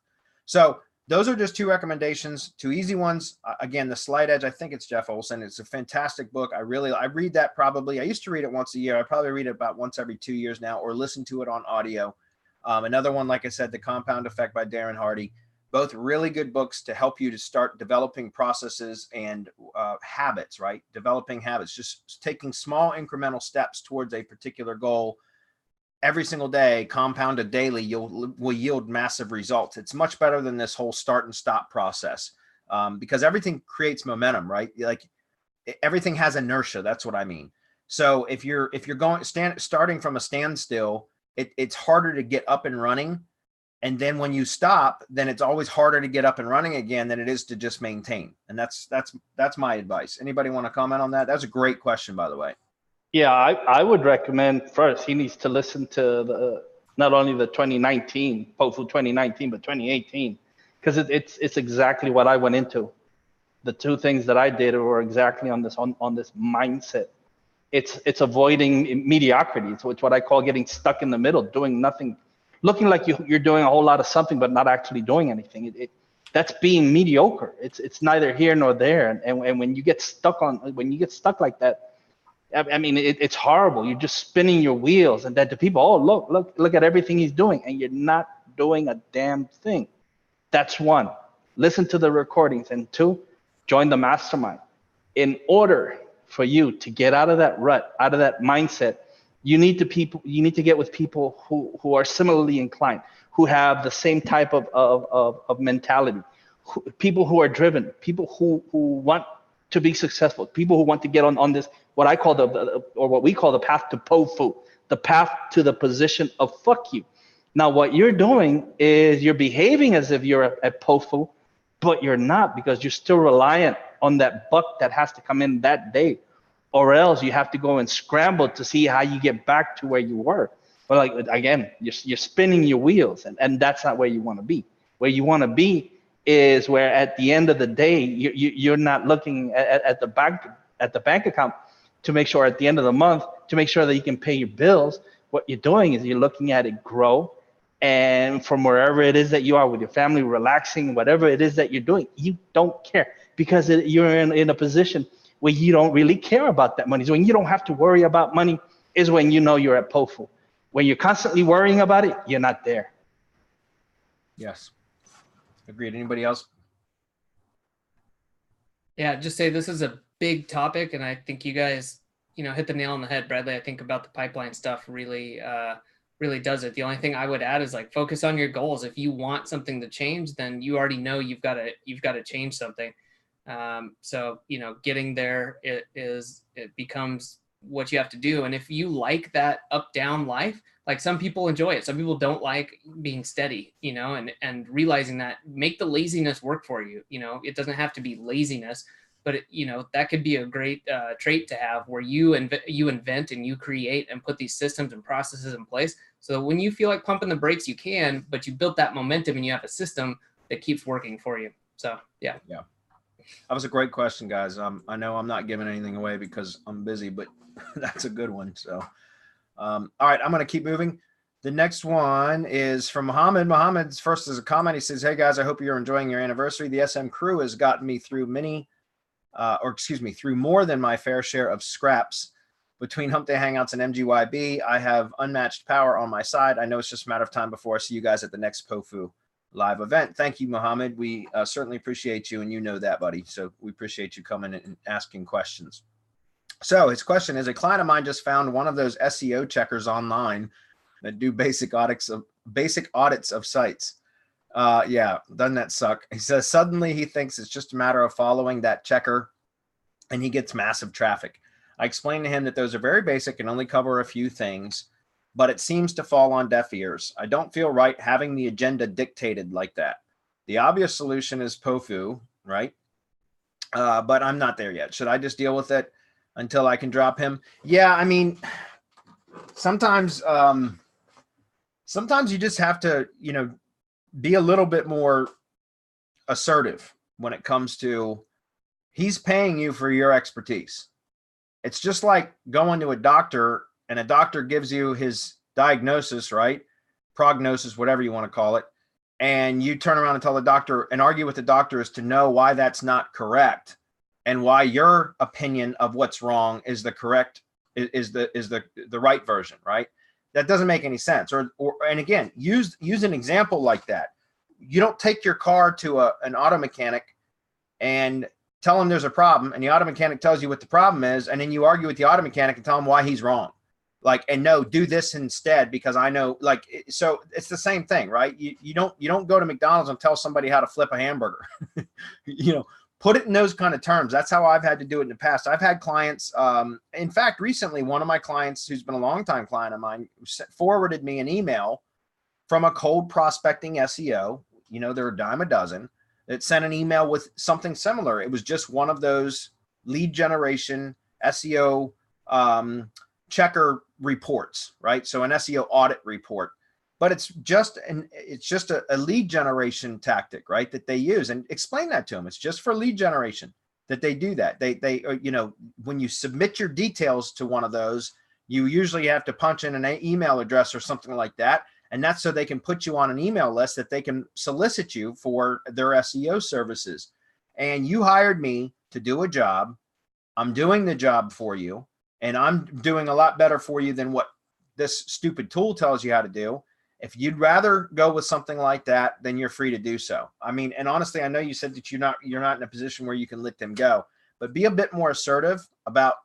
So those are just 2 recommendations, 2 easy ones. Again, The Slight Edge, I think it's Jeff Olson. It's a fantastic book. I read that probably. I used to read it once a year. I probably read it about once every 2 years now, or listen to it on audio. Another one, like I said, The Compound Effect by Darren Hardy. Both really good books to help you to start developing processes and habits, right? Developing habits, just taking small incremental steps towards a particular goal every single day, compounded daily, will yield massive results. It's much better than this whole start and stop process, because everything creates momentum, right? Like everything has inertia. That's what I mean. So if you're starting from a standstill, it's harder to get up and running. And then when you stop, then it's always harder to get up and running again than it is to just maintain. And that's my advice. Anybody want to comment on that? That's a great question, by the way. Yeah, I would recommend first he needs to listen to not only the 2019 POFU 2019, but 2018, because it's exactly what I went into. The 2 things that I did were exactly on this mindset. It's avoiding mediocrity. It's what I call getting stuck in the middle, doing nothing. Looking like you're doing a whole lot of something, but not actually doing anything. That's being mediocre. It's neither here nor there. And when you get stuck like that, I mean, it's horrible. You're just spinning your wheels, and then to people, oh, look at everything he's doing, and you're not doing a damn thing. That's 1. Listen to the recordings, and 2, join the mastermind. In order for you to get out of that rut, out of that mindset, you need to get with people who are similarly inclined, who have the same type of mentality, people who are driven, people who want to be successful, people who want to get on this, what I call what we call the path to POFU, the path to the position of fuck you. Now, what you're doing is you're behaving as if you're at POFU, but you're not, because you're still reliant on that buck that has to come in that day. Or else you have to go and scramble to see how you get back to where you were. But like, again, you're spinning your wheels, and that's not where you want to be. Where you want to be is where at the end of the day, you're not looking at the at the bank account to make sure at the end of the month, to make sure that you can pay your bills. What you're doing is you're looking at it grow. And from wherever it is that you are with your family, relaxing, whatever it is that you're doing, you don't care because you're in a position where you don't really care about that money. So when you don't have to worry about money is when you know you're at POFU. When you're constantly worrying about it, you're not there. Yes. Agreed. Anybody else? Yeah, just say this is a big topic, and I think you guys, hit the nail on the head, Bradley. I think about the pipeline stuff really does it. The only thing I would add is like focus on your goals. If you want something to change, then you already know you've got to change something. So getting there it becomes what you have to do. And if you like that up down life, like some people enjoy it, some people don't like being steady, and realizing that, make the laziness work for you. It doesn't have to be laziness, but that could be a great trait to have, where you invent and you create and put these systems and processes in place. So when you feel like pumping the brakes, you can, but you built that momentum and you have a system that keeps working for you. So yeah. That was a great question, guys. I know I'm not giving anything away because I'm busy, but that's a good one. So, all right, I'm going to keep moving. The next one is from Muhammad. Muhammad's first is a comment. He says, "Hey guys, I hope you're enjoying your anniversary. The SM crew has gotten me through through more than my fair share of scraps. Between Hump Day Hangouts and MGYB, I have unmatched power on my side. I know it's just a matter of time before I see you guys at the next POFU live event." Thank you, Muhammad. We certainly appreciate you, and you know that, buddy. So we appreciate you coming and asking questions. So his question is, a client of mine just found one of those SEO checkers online that do basic audits of sites. Yeah, doesn't that suck? He says suddenly he thinks it's just a matter of following that checker and he gets massive traffic. I explained to him that those are very basic and only cover a few things, but it seems to fall on deaf ears. I don't feel right having the agenda dictated like that. The obvious solution is POFU, right? But I'm not there yet. Should I just deal with it until I can drop him? Yeah, I mean, sometimes you just have to, be a little bit more assertive when it comes to, he's paying you for your expertise. It's just like going to a doctor and a doctor gives you his diagnosis, right? Prognosis, whatever you want to call it. And you turn around and tell the doctor and argue with the doctor as to know why that's not correct and why your opinion of what's wrong is the correct, is the right version, right? That doesn't make any sense. And again, use an example like that. You don't take your car to an auto mechanic and tell him there's a problem, and the auto mechanic tells you what the problem is, and then you argue with the auto mechanic and tell him why he's wrong. Like, and no, do this instead because I know, like, so it's the same thing, right? You don't go to McDonald's and tell somebody how to flip a hamburger. Put it in those kind of terms. That's how I've had to do it in the past. I've had clients, in fact, recently, one of my clients who's been a longtime client of mine forwarded me an email from a cold prospecting SEO. They're a dime a dozen. That sent an email with something similar. It was just one of those lead generation SEO checker reports, right? So an SEO audit report, but it's just a lead generation tactic, right? That they use, and explain that to them. It's just for lead generation that they do that. They when you submit your details to one of those, you usually have to punch in an email address or something like that. And that's so they can put you on an email list that they can solicit you for their SEO services. And you hired me to do a job. I'm doing the job for you, and I'm doing a lot better for you than what this stupid tool tells you how to do. If you'd rather go with something like that, then you're free to do so. I mean, and honestly, I know you said that you're not in a position where you can let them go, but be a bit more assertive about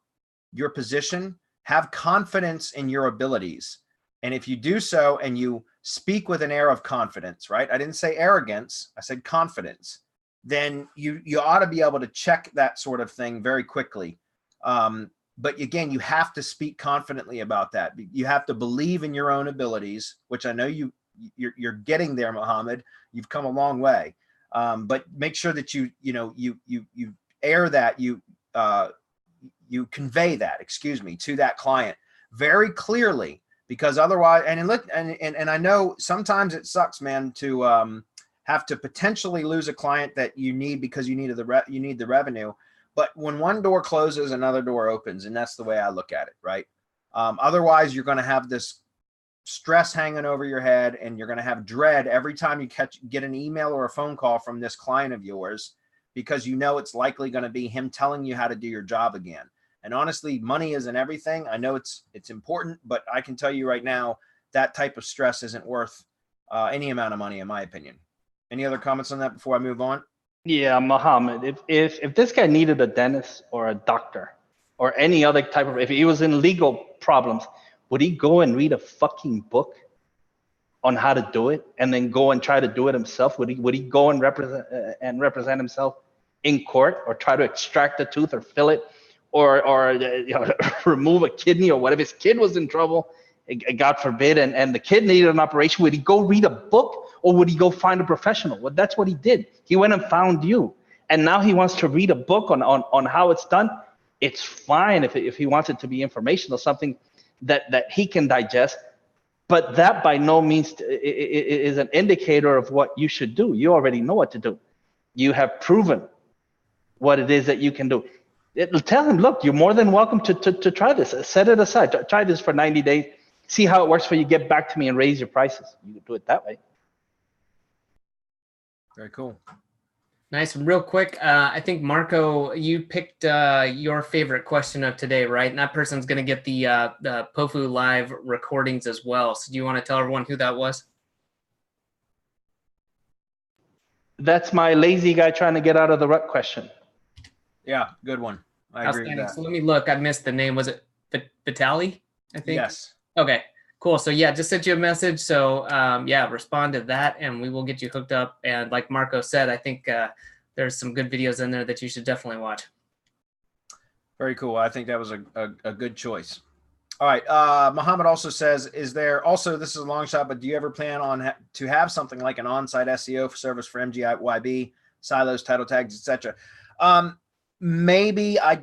your position. Have confidence in your abilities. And if you do so and you speak with an air of confidence, right? I didn't say arrogance, I said confidence. Then you ought to be able to check that sort of thing very quickly. But again, you have to speak confidently about that. You have to believe in your own abilities, which I know you're getting there, Muhammad. You've come a long way. But make sure that you air that, you convey that, to that client very clearly. Because otherwise, and I know sometimes it sucks, man, to have to potentially lose a client that you need because you need the revenue. But when one door closes, another door opens, and that's the way I look at it, right? Otherwise, you're going to have this stress hanging over your head, and you're going to have dread every time you get an email or a phone call from this client of yours, because you know it's likely going to be him telling you how to do your job again. And honestly, money isn't everything. I know it's important, but I can tell you right now, that type of stress isn't worth any amount of money, in my opinion. Any other comments on that before I move on? Yeah, Mohammed, if this guy needed a dentist or a doctor or any other type of, if he was in legal problems, would he go and read a fucking book on how to do it and then go and try to do it himself? Would he go and represent himself in court, or try to extract a tooth or fill it, or remove a kidney, or what if his kid was in trouble, God forbid, and the kid needed an operation? Would he go read a book, or would he go find a professional? Well, that's what he did. He went and found you, and now he wants to read a book on how it's done. It's fine if he wants it to be informational, something that he can digest, but that by no means is an indicator of what you should do. You already know what to do. You have proven what it is that you can do. Tell him, look, you're more than welcome to try this. Set it aside. Try this for 90 days. See how it works for you. Get back to me and raise your prices. You can do it that way. Very cool. Nice. Real quick, I think, Marco, you picked your favorite question of today, right? And that person's going to get the POFU live recordings as well. So do you want to tell everyone who that was? That's my lazy guy trying to get out of the rut question. Yeah, good one. I agree with that. So let me look. I missed the name. Was it Vitali, I think? Yes. Okay, cool. So yeah, just sent you a message. So yeah, respond to that and we will get you hooked up. And like Marco said, I think there's some good videos in there that you should definitely watch. Very cool. I think that was a good choice. All right. Muhammad also says, is there also, this is a long shot, but do you ever plan on to have something like an on-site SEO service for MGYB, silos, title tags, etc.? Maybe. I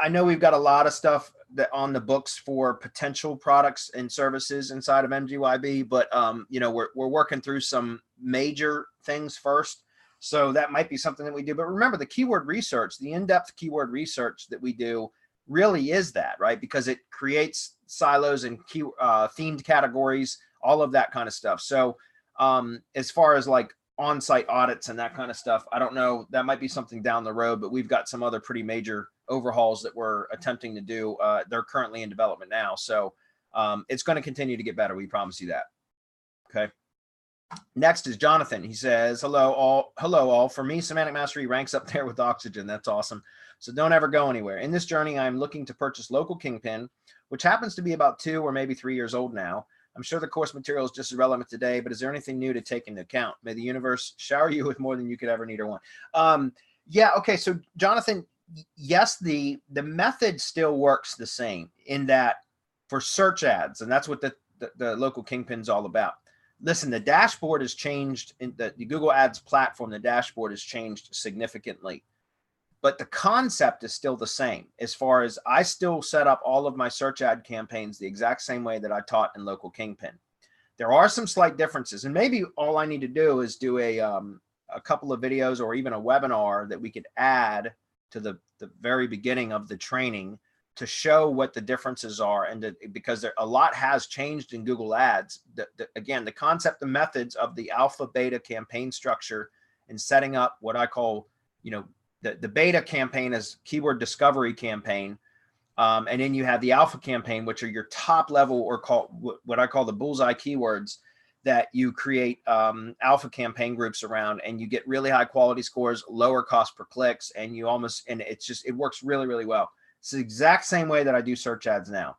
know we've got a lot of stuff that on the books for potential products and services inside of MGYB, but we're working through some major things first. So that might be something that we do. But remember, the keyword research, the in-depth keyword research that we do really is that, right? Because it creates silos and themed categories, all of that kind of stuff. So as far as like on-site audits and that kind of stuff, I don't know, that might be something down the road, but we've got some other pretty major overhauls that we're attempting to do. They're currently in development now. So it's going to continue to get better. We promise you that. Okay. Next is Jonathan. He says, hello all. For me, Semantic Mastery ranks up there with Oxygen. That's awesome. So don't ever go anywhere. In this journey, I'm looking to purchase local Kingpin, which happens to be about 2 or maybe 3 years old now. I'm sure the course material is just as relevant today, but is there anything new to take into account? May the universe shower you with more than you could ever need or want. Yeah. Okay. So Jonathan, yes, the method still works the same in that for search ads, and that's what the local Kingpin's all about. Listen, the dashboard has changed in the Google Ads platform. The dashboard has changed significantly, but the concept is still the same. As far as I still set up all of my search ad campaigns the exact same way that I taught in local Kingpin. There are some slight differences, and maybe all I need to do is do a couple of videos or even a webinar that we could add to the very beginning of the training to show what the differences are, and because a lot has changed in Google Ads. Again, the concept, the methods of the alpha beta campaign structure and setting up what I call, the beta campaign as keyword discovery campaign. And then you have the alpha campaign, which are your top level, or what I call the bullseye keywords that you create alpha campaign groups around, and you get really high quality scores, lower cost per clicks, and it works really, really well. It's the exact same way that I do search ads now.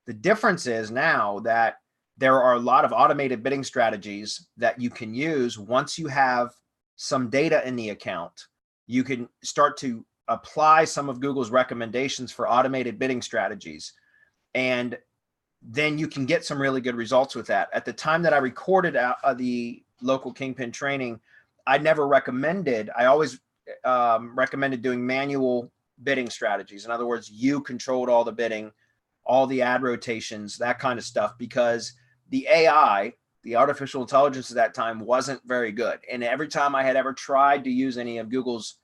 The difference is now that there are a lot of automated bidding strategies that you can use. Once you have some data in the account, you can start to apply some of Google's recommendations for automated bidding strategies. And then you can get some really good results with that. At the time that I recorded the local Kingpin training, I never recommended, I always recommended doing manual bidding strategies. In other words, you controlled all the bidding, all the ad rotations, that kind of stuff, because the AI, the artificial intelligence at that time, wasn't very good. And every time I had ever tried to use any of Google's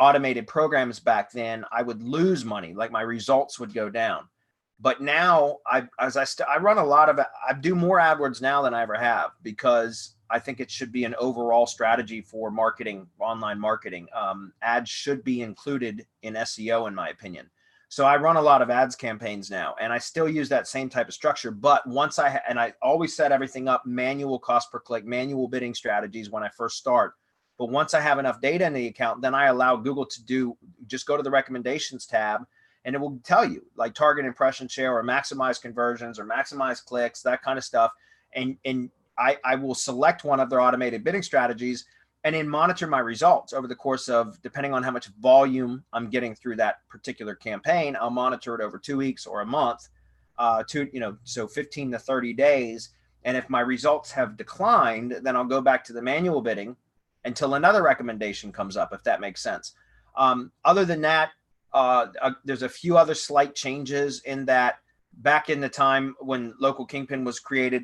automated programs back then, I would lose money, like my results would go down. But now I run a lot of, I do more AdWords now than I ever have, because I think it should be an overall strategy for marketing, online marketing. Ads should be included in SEO, in my opinion. So I run a lot of ads campaigns now, and I still use that same type of structure. But once I always set everything up, manual cost per click, manual bidding strategies when I first start. But once I have enough data in the account, then I allow Google to just go to the recommendations tab, and it will tell you like target impression share or maximize conversions or maximize clicks, that kind of stuff. And I will select one of their automated bidding strategies and then monitor my results over the course of, depending on how much volume I'm getting through that particular campaign, I'll monitor it over 2 weeks or a month, so 15 to 30 days. And if my results have declined, then I'll go back to the manual bidding until another recommendation comes up, if that makes sense. Other than that, there's a few other slight changes in that. Back in the time when local kingpin was created,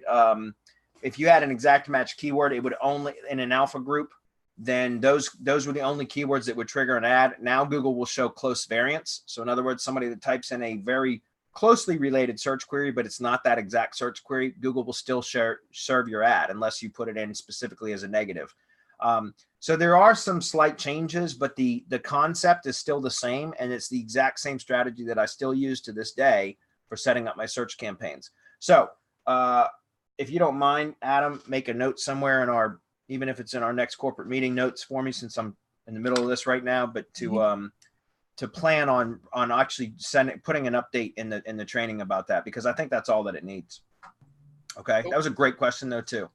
if you had an exact match keyword, it would only, in an alpha group, then those were the only keywords that would trigger an ad. Now Google will show close variants. So in other words, somebody that types in a very closely related search query, but it's not that exact search query, Google will still serve your ad unless you put it in specifically as a negative. So there are some slight changes, but the concept is still the same, and it's the exact same strategy that I still use to this day for setting up my search campaigns. So if you don't mind, Adam, make a note somewhere in our, even if it's in our next corporate meeting notes for me, since I'm in the middle of this right now, but to plan on actually putting an update in the training about that, because I think that's all that it needs. Okay, that was a great question though too.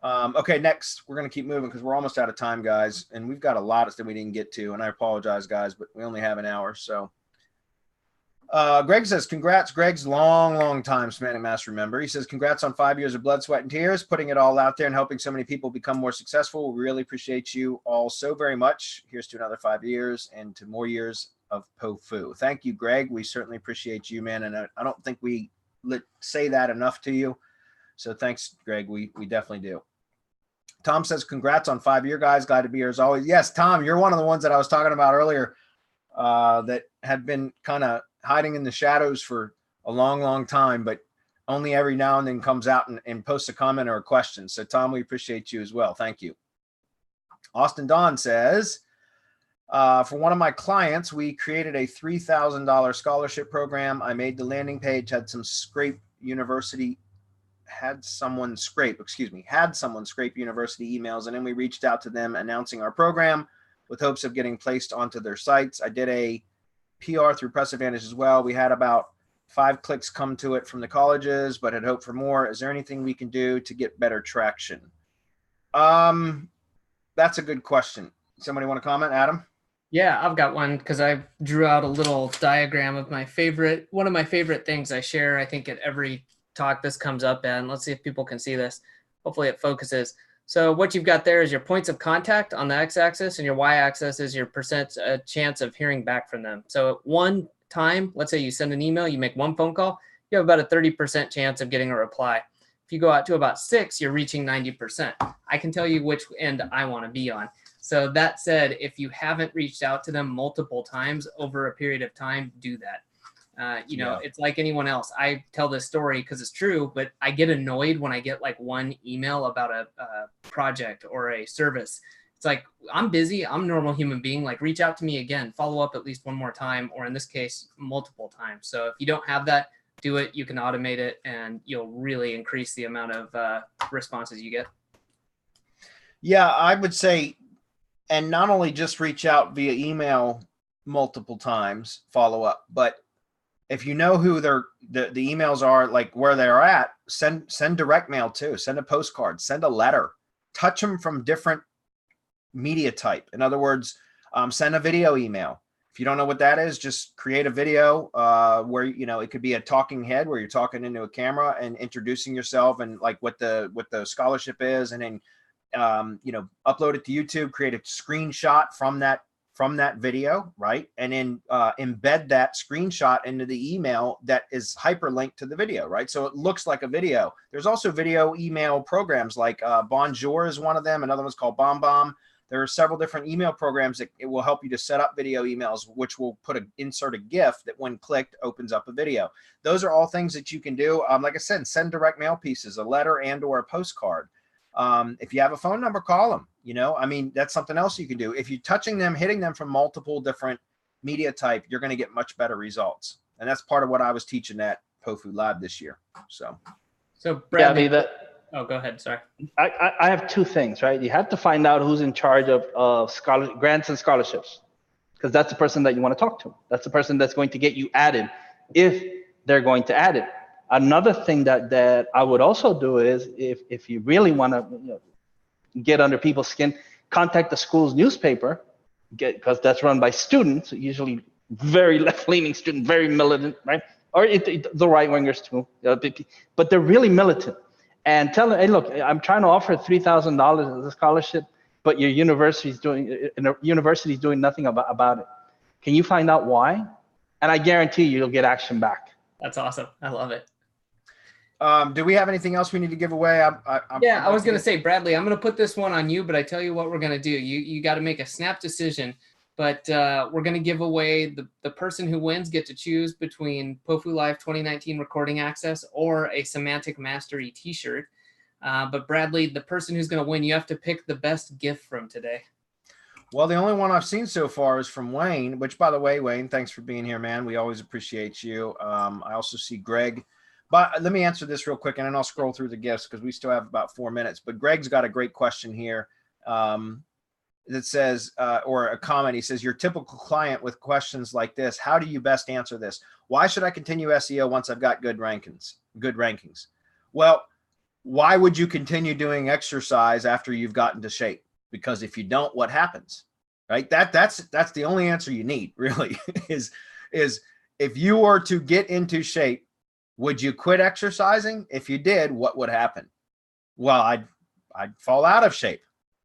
Okay, next we're going to keep moving because we're almost out of time, guys, and we've got a lot that we didn't get to, and I apologize, guys, but we only have an hour. So Greg says, congrats. Greg's long time Semantic Mastery member. He says, congrats on 5 years of blood, sweat, and tears, putting it all out there and helping so many people become more successful. We really appreciate you all so very much. Here's to another 5 years and to more years of POFU. Thank you, Greg. We certainly appreciate you, man. And I don't think we say that enough to you. So thanks, Greg. We definitely do. Tom says, congrats on 5 year, guys. Glad to be here as always. Yes, Tom, you're one of the ones that I was talking about earlier that had been kind of hiding in the shadows for a long time, but only every now and then comes out and posts a comment or a question. So Tom, we appreciate you as well. Thank you. Austin Don says, for one of my clients, we created a $3,000 scholarship program. I made the landing page, had someone scrape university emails, and then we reached out to them announcing our program with hopes of getting placed onto their sites. I did a PR through Press Advantage as well. We had about 5 clicks come to it from the colleges, but had hoped for more. Is there anything we can do to get better traction? That's a good question. Somebody want to comment, Adam? Yeah, I've got one because I drew out a little diagram of one of my favorite things I share. I think at every talk this comes up, and let's see if people can see this. Hopefully it focuses. So what you've got there is your points of contact on the x-axis, and your y-axis is your percent chance of hearing back from them. So at one time, let's say you send an email, you make 1 phone call, you have about a 30% chance of getting a reply. If you go out to about 6, you're reaching 90%. I can tell you which end I want to be on. So that said, if you haven't reached out to them multiple times over a period of time, do that. It's like anyone else. I tell this story because it's true, but I get annoyed when I get like one email about a project or a service. It's like, I'm busy. I'm a normal human being. Like, reach out to me again, follow up at least one more time, or in this case, multiple times. So if you don't have that, do it. You can automate it, and you'll really increase the amount of responses you get. Yeah, I would say, and not only just reach out via email multiple times, follow up, but if you know who the emails are, like where they're at, send direct mail too. Send a postcard, send a letter, touch them from different media type. In other words, send a video email. If you don't know what that is, just create a video where, it could be a talking head where you're talking into a camera and introducing yourself and like what the scholarship is. And then, upload it to YouTube, create a screenshot from that video, right? And then embed that screenshot into the email that is hyperlinked to the video, right? So it looks like a video. There's also video email programs like Bonjour is one of them. Another one's called BombBomb. There are several different email programs that it will help you to set up video emails, which will insert a GIF that when clicked opens up a video. Those are all things that you can do. Like I said, send direct mail pieces, a letter and or a postcard. If you have a phone number, call them. You know, I mean, that's something else you can do. If you're touching them, hitting them from multiple different media type, you're going to get much better results. And that's part of what I was teaching at POFU Lab this year. So Bradley, oh, go ahead. Sorry. I have two things, right? You have to find out who's in charge of grants and scholarships, because that's the person that you want to talk to. That's the person that's going to get you added if they're going to add it. Another thing that I would also do is if you really want to get under people's skin, contact the school's newspaper, because that's run by students, usually very left-leaning students, very militant, right? Or the right-wingers too, but they're really militant. And tell them, hey, look, I'm trying to offer $3,000 as a scholarship, but your university's doing nothing about it. Can you find out why? And I guarantee you'll get action back. That's awesome. I love it. Do we have anything else we need to give away? I was going to say, Bradley, I'm going to put this one on you, but I tell you what we're going to do. You got to make a snap decision, but we're going to give away the person who wins get to choose between POFU Live 2019 recording access or a Semantic Mastery t-shirt. But Bradley, the person who's going to win, you have to pick the best gift from today. Well, the only one I've seen so far is from Wayne, which, by the way, Wayne, thanks for being here, man. We always appreciate you. I also see Greg. But let me answer this real quick, and then I'll scroll through the gifts because we still have about 4 minutes. But Greg's got a great question here that says, or a comment. He says, your typical client with questions like this, how do you best answer this? Why should I continue SEO once I've got good rankings? Well, why would you continue doing exercise after you've gotten to shape? Because if you don't, what happens? Right? That's the only answer you need, really, is if you were to get into shape, would you quit exercising? If you did, what would happen? Well, I'd fall out of shape.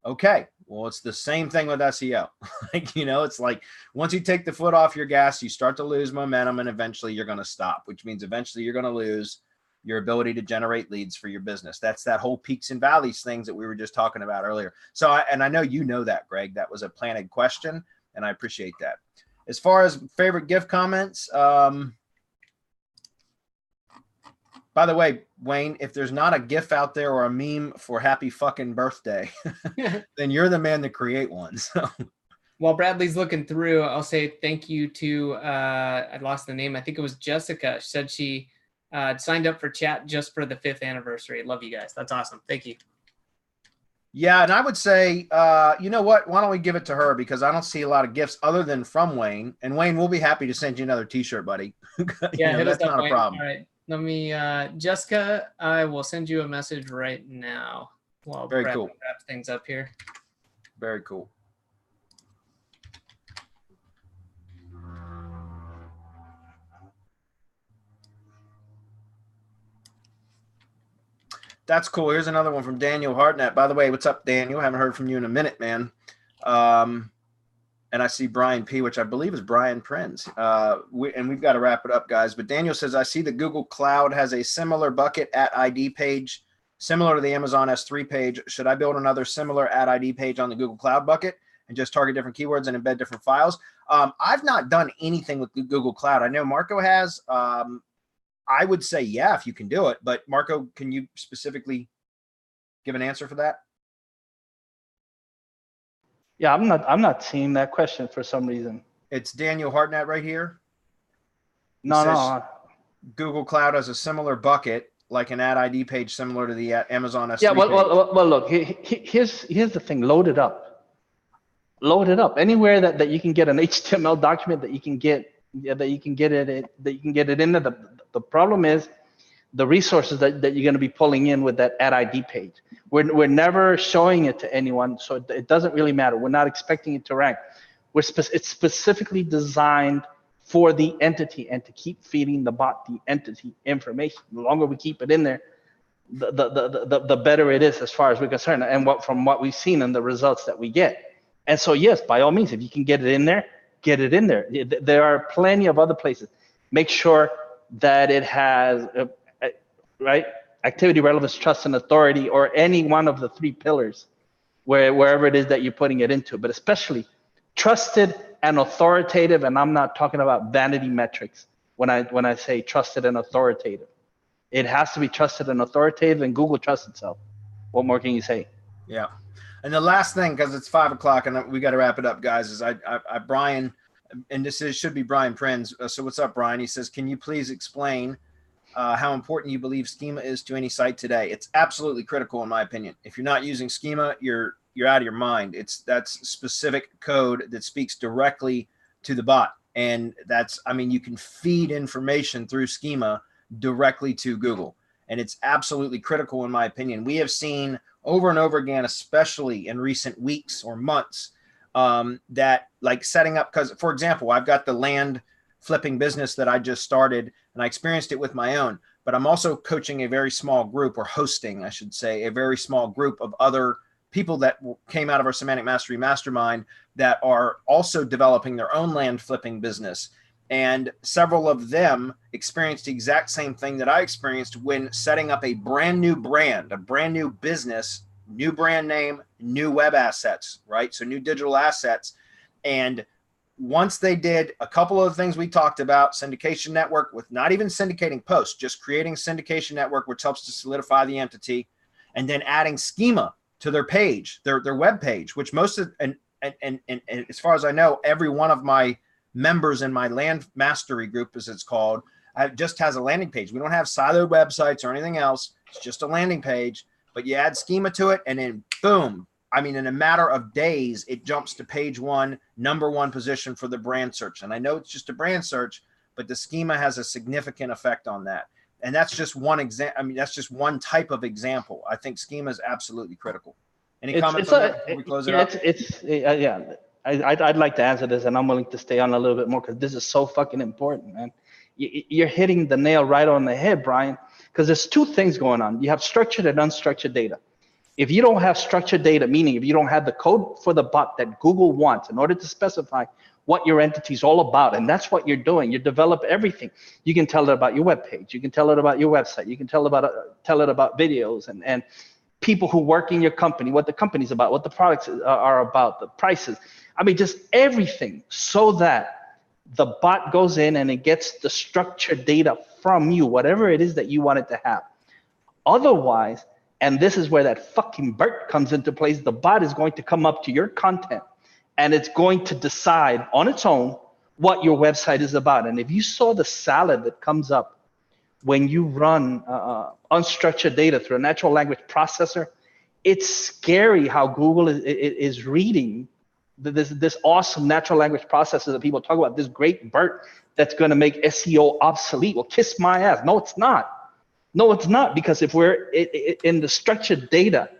Okay. Well, it's the same thing with SEO. It's like once you take the foot off your gas, you start to lose momentum and eventually you're going to stop, which means eventually you're going to lose your ability to generate leads for your business. That's that whole peaks and valleys things that we were just talking about earlier. So, I know you know that, Greg, that was a planted question and I appreciate that. As far as favorite gift comments, by the way, Wayne, if there's not a GIF out there or a meme for happy fucking birthday, then you're the man to create one. So. While Bradley's looking through, I'll say thank you to, I lost the name. I think it was Jessica. She said she signed up for chat just for the 5th anniversary. Love you guys. That's awesome. Thank you. Yeah, and I would say, you know what? Why don't we give it to her? Because I don't see a lot of gifts other than from Wayne. And Wayne, we'll be happy to send you another t-shirt, buddy. Yeah, that's not a problem. All right. Let me, Jessica, I will send you a message right now while Bradley wraps things up here. Very cool. That's cool. Here's another one from Daniel Hartnett. By the way, what's up, Daniel? Haven't heard from you in a minute, man. And I see Brian P., which I believe is Brian Prinz. And we've got to wrap it up, guys. But Daniel says, I see the Google Cloud has a similar bucket at ID page, similar to the Amazon S3 page. Should I build another similar at ID page on the Google Cloud bucket and just target different keywords and embed different files? I've not done anything with Google Cloud. I know Marco has. I would say, yeah, if you can do it. But Marco, can you specifically give an answer for that? Yeah, I'm not seeing that question for some reason. It's Daniel Hartnett right here. No. Google Cloud has a similar bucket, like an ad ID page similar to the Amazon S3 Yeah, page. well, look, here's the thing. Load it up. Load it up. Anywhere that you can get an HTML document that you can get it in there. The problem is the resources that you're going to be pulling in with that ad ID page. We're never showing it to anyone, so it doesn't really matter. We're not expecting it to rank. It's specifically designed for the entity and to keep feeding the bot the entity information. The longer we keep it in there, the better it is as far as we're concerned, and from what we've seen and the results that we get. And so, yes, by all means, if you can get it in there, get it in there. There are plenty of other places. Make sure that it has, right, activity, relevance, trust, and authority, or any one of the 3 pillars wherever it is that you're putting it into, but especially trusted and authoritative. And I'm not talking about vanity metrics when I say trusted and authoritative. It has to be trusted and authoritative, and Google trusts itself. What more can you say? Yeah. And the last thing, because it's 5 o'clock and we got to wrap it up, guys, is Brian, and should be Brian Prinz. So what's up, Brian? He says, can you please explain how important you believe Schema is to any site today? It's absolutely critical, in my opinion. If you're not using Schema, you're out of your mind. That's specific code that speaks directly to the bot. And you can feed information through Schema directly to Google. And it's absolutely critical, in my opinion. We have seen over and over again, especially in recent weeks or months, that like setting up, because for example, I've got the land flipping business that I just started, and I experienced it with my own, but I'm also coaching a very small group, or hosting, I should say, a very small group of other people that came out of our Semantic Mastery Mastermind that are also developing their own land flipping business. And several of them experienced the exact same thing that I experienced when setting up a brand new brand, a brand new business, new brand name, new web assets, right? So new digital assets. And once they did a couple of things we talked about, syndication network, with not even syndicating posts, just creating a syndication network, which helps to solidify the entity, and then adding Schema to their page, their web page, which most of, and as far as I know, every one of my members in my land mastery group, as it's called, just has a landing page. We don't have siloed websites or anything else. It's just a landing page, but you add Schema to it, and then boom. I mean, in a matter of days, it jumps to page 1, #1 position for the brand search. And I know it's just a brand search, but the Schema has a significant effect on that. And that's just one example. I mean, that's just one type of example. I think Schema is absolutely critical. Any comments on that before we close it up? I'd like to answer this, and I'm willing to stay on a little bit more because this is so fucking important, man. You're hitting the nail right on the head, Brian, because there's two things going on. You have structured and unstructured data. If you don't have structured data, meaning if you don't have the code for the bot that Google wants in order to specify what your entity is all about, and that's what you're doing, you develop everything. You can tell it about your web page. You can tell it about your website. You can tell it about videos and people who work in your company, what the company's about, what the products are about, the prices. I mean, just everything, so that the bot goes in and it gets the structured data from you, whatever it is that you want it to have. Otherwise, and this is where that fucking BERT comes into place, the bot is going to come up to your content and it's going to decide on its own what your website is about. And if you saw the salad that comes up when you run unstructured data through a natural language processor, it's scary how Google is reading this awesome natural language processor that people talk about, this great BERT that's going to make SEO obsolete. Well, kiss my ass. No, it's not. No, it's not, because if we're in the structured data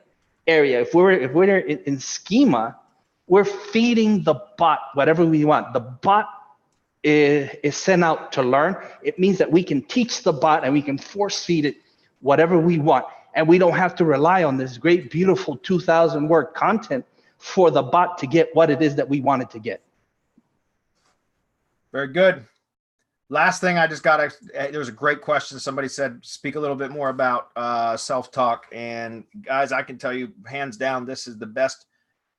area, if we're in Schema, we're feeding the bot whatever we want. The bot is sent out to learn. It means that we can teach the bot and we can force feed it whatever we want. And we don't have to rely on this great, beautiful 2,000 word content for the bot to get what it is that we want it to get. Very good. Last thing, I just got there was a great question. Somebody said, speak a little bit more about self-talk. And guys, I can tell you hands down, this is the best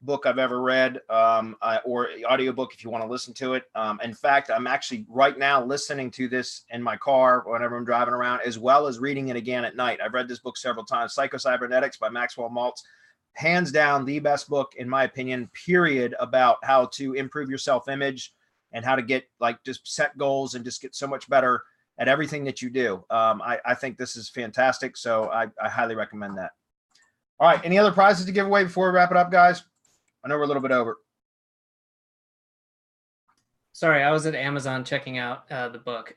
book I've ever read, or audiobook if you want to listen to it. In fact, I'm actually right now listening to this in my car whenever I'm driving around, as well as reading it again at night. I've read this book several times, Psycho-Cybernetics by Maxwell Maltz. Hands down, the best book, in my opinion, period, about how to improve your self-image and how to get, like, just set goals and just get so much better at everything that you do. I think this is fantastic. So I highly recommend that. All right. Any other prizes to give away before we wrap it up, guys? I know we're a little bit over. Sorry, I was at Amazon checking out the book.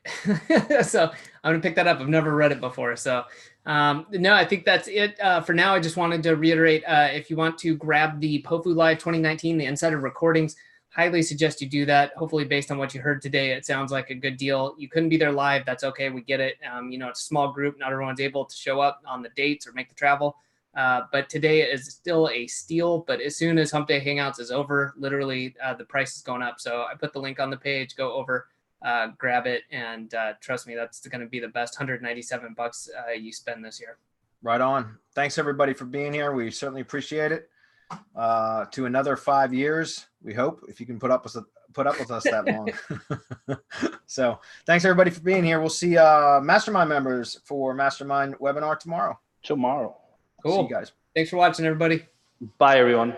So I'm going to pick that up. I've never read it before. So no, I think that's it. For now, I just wanted to reiterate, if you want to grab the POFU Live 2019, the Insider recordings, highly suggest you do that. Hopefully, based on what you heard today, it sounds like a good deal. You couldn't be there live. That's okay. We get it. You know, it's a small group. Not everyone's able to show up on the dates or make the travel. But today is still a steal. But as soon as Hump Day Hangouts is over, literally the price is going up. So I put the link on the page. Go over, grab it, and trust me, that's going to be the best $197 you spend this year. Right on. Thanks everybody for being here. We certainly appreciate it. to another 5 years. We hope, if you can put up with us that long. So thanks everybody for being here. We'll see Mastermind members for Mastermind webinar tomorrow. Tomorrow. Cool. See you guys. Thanks for watching, everybody. Bye, everyone.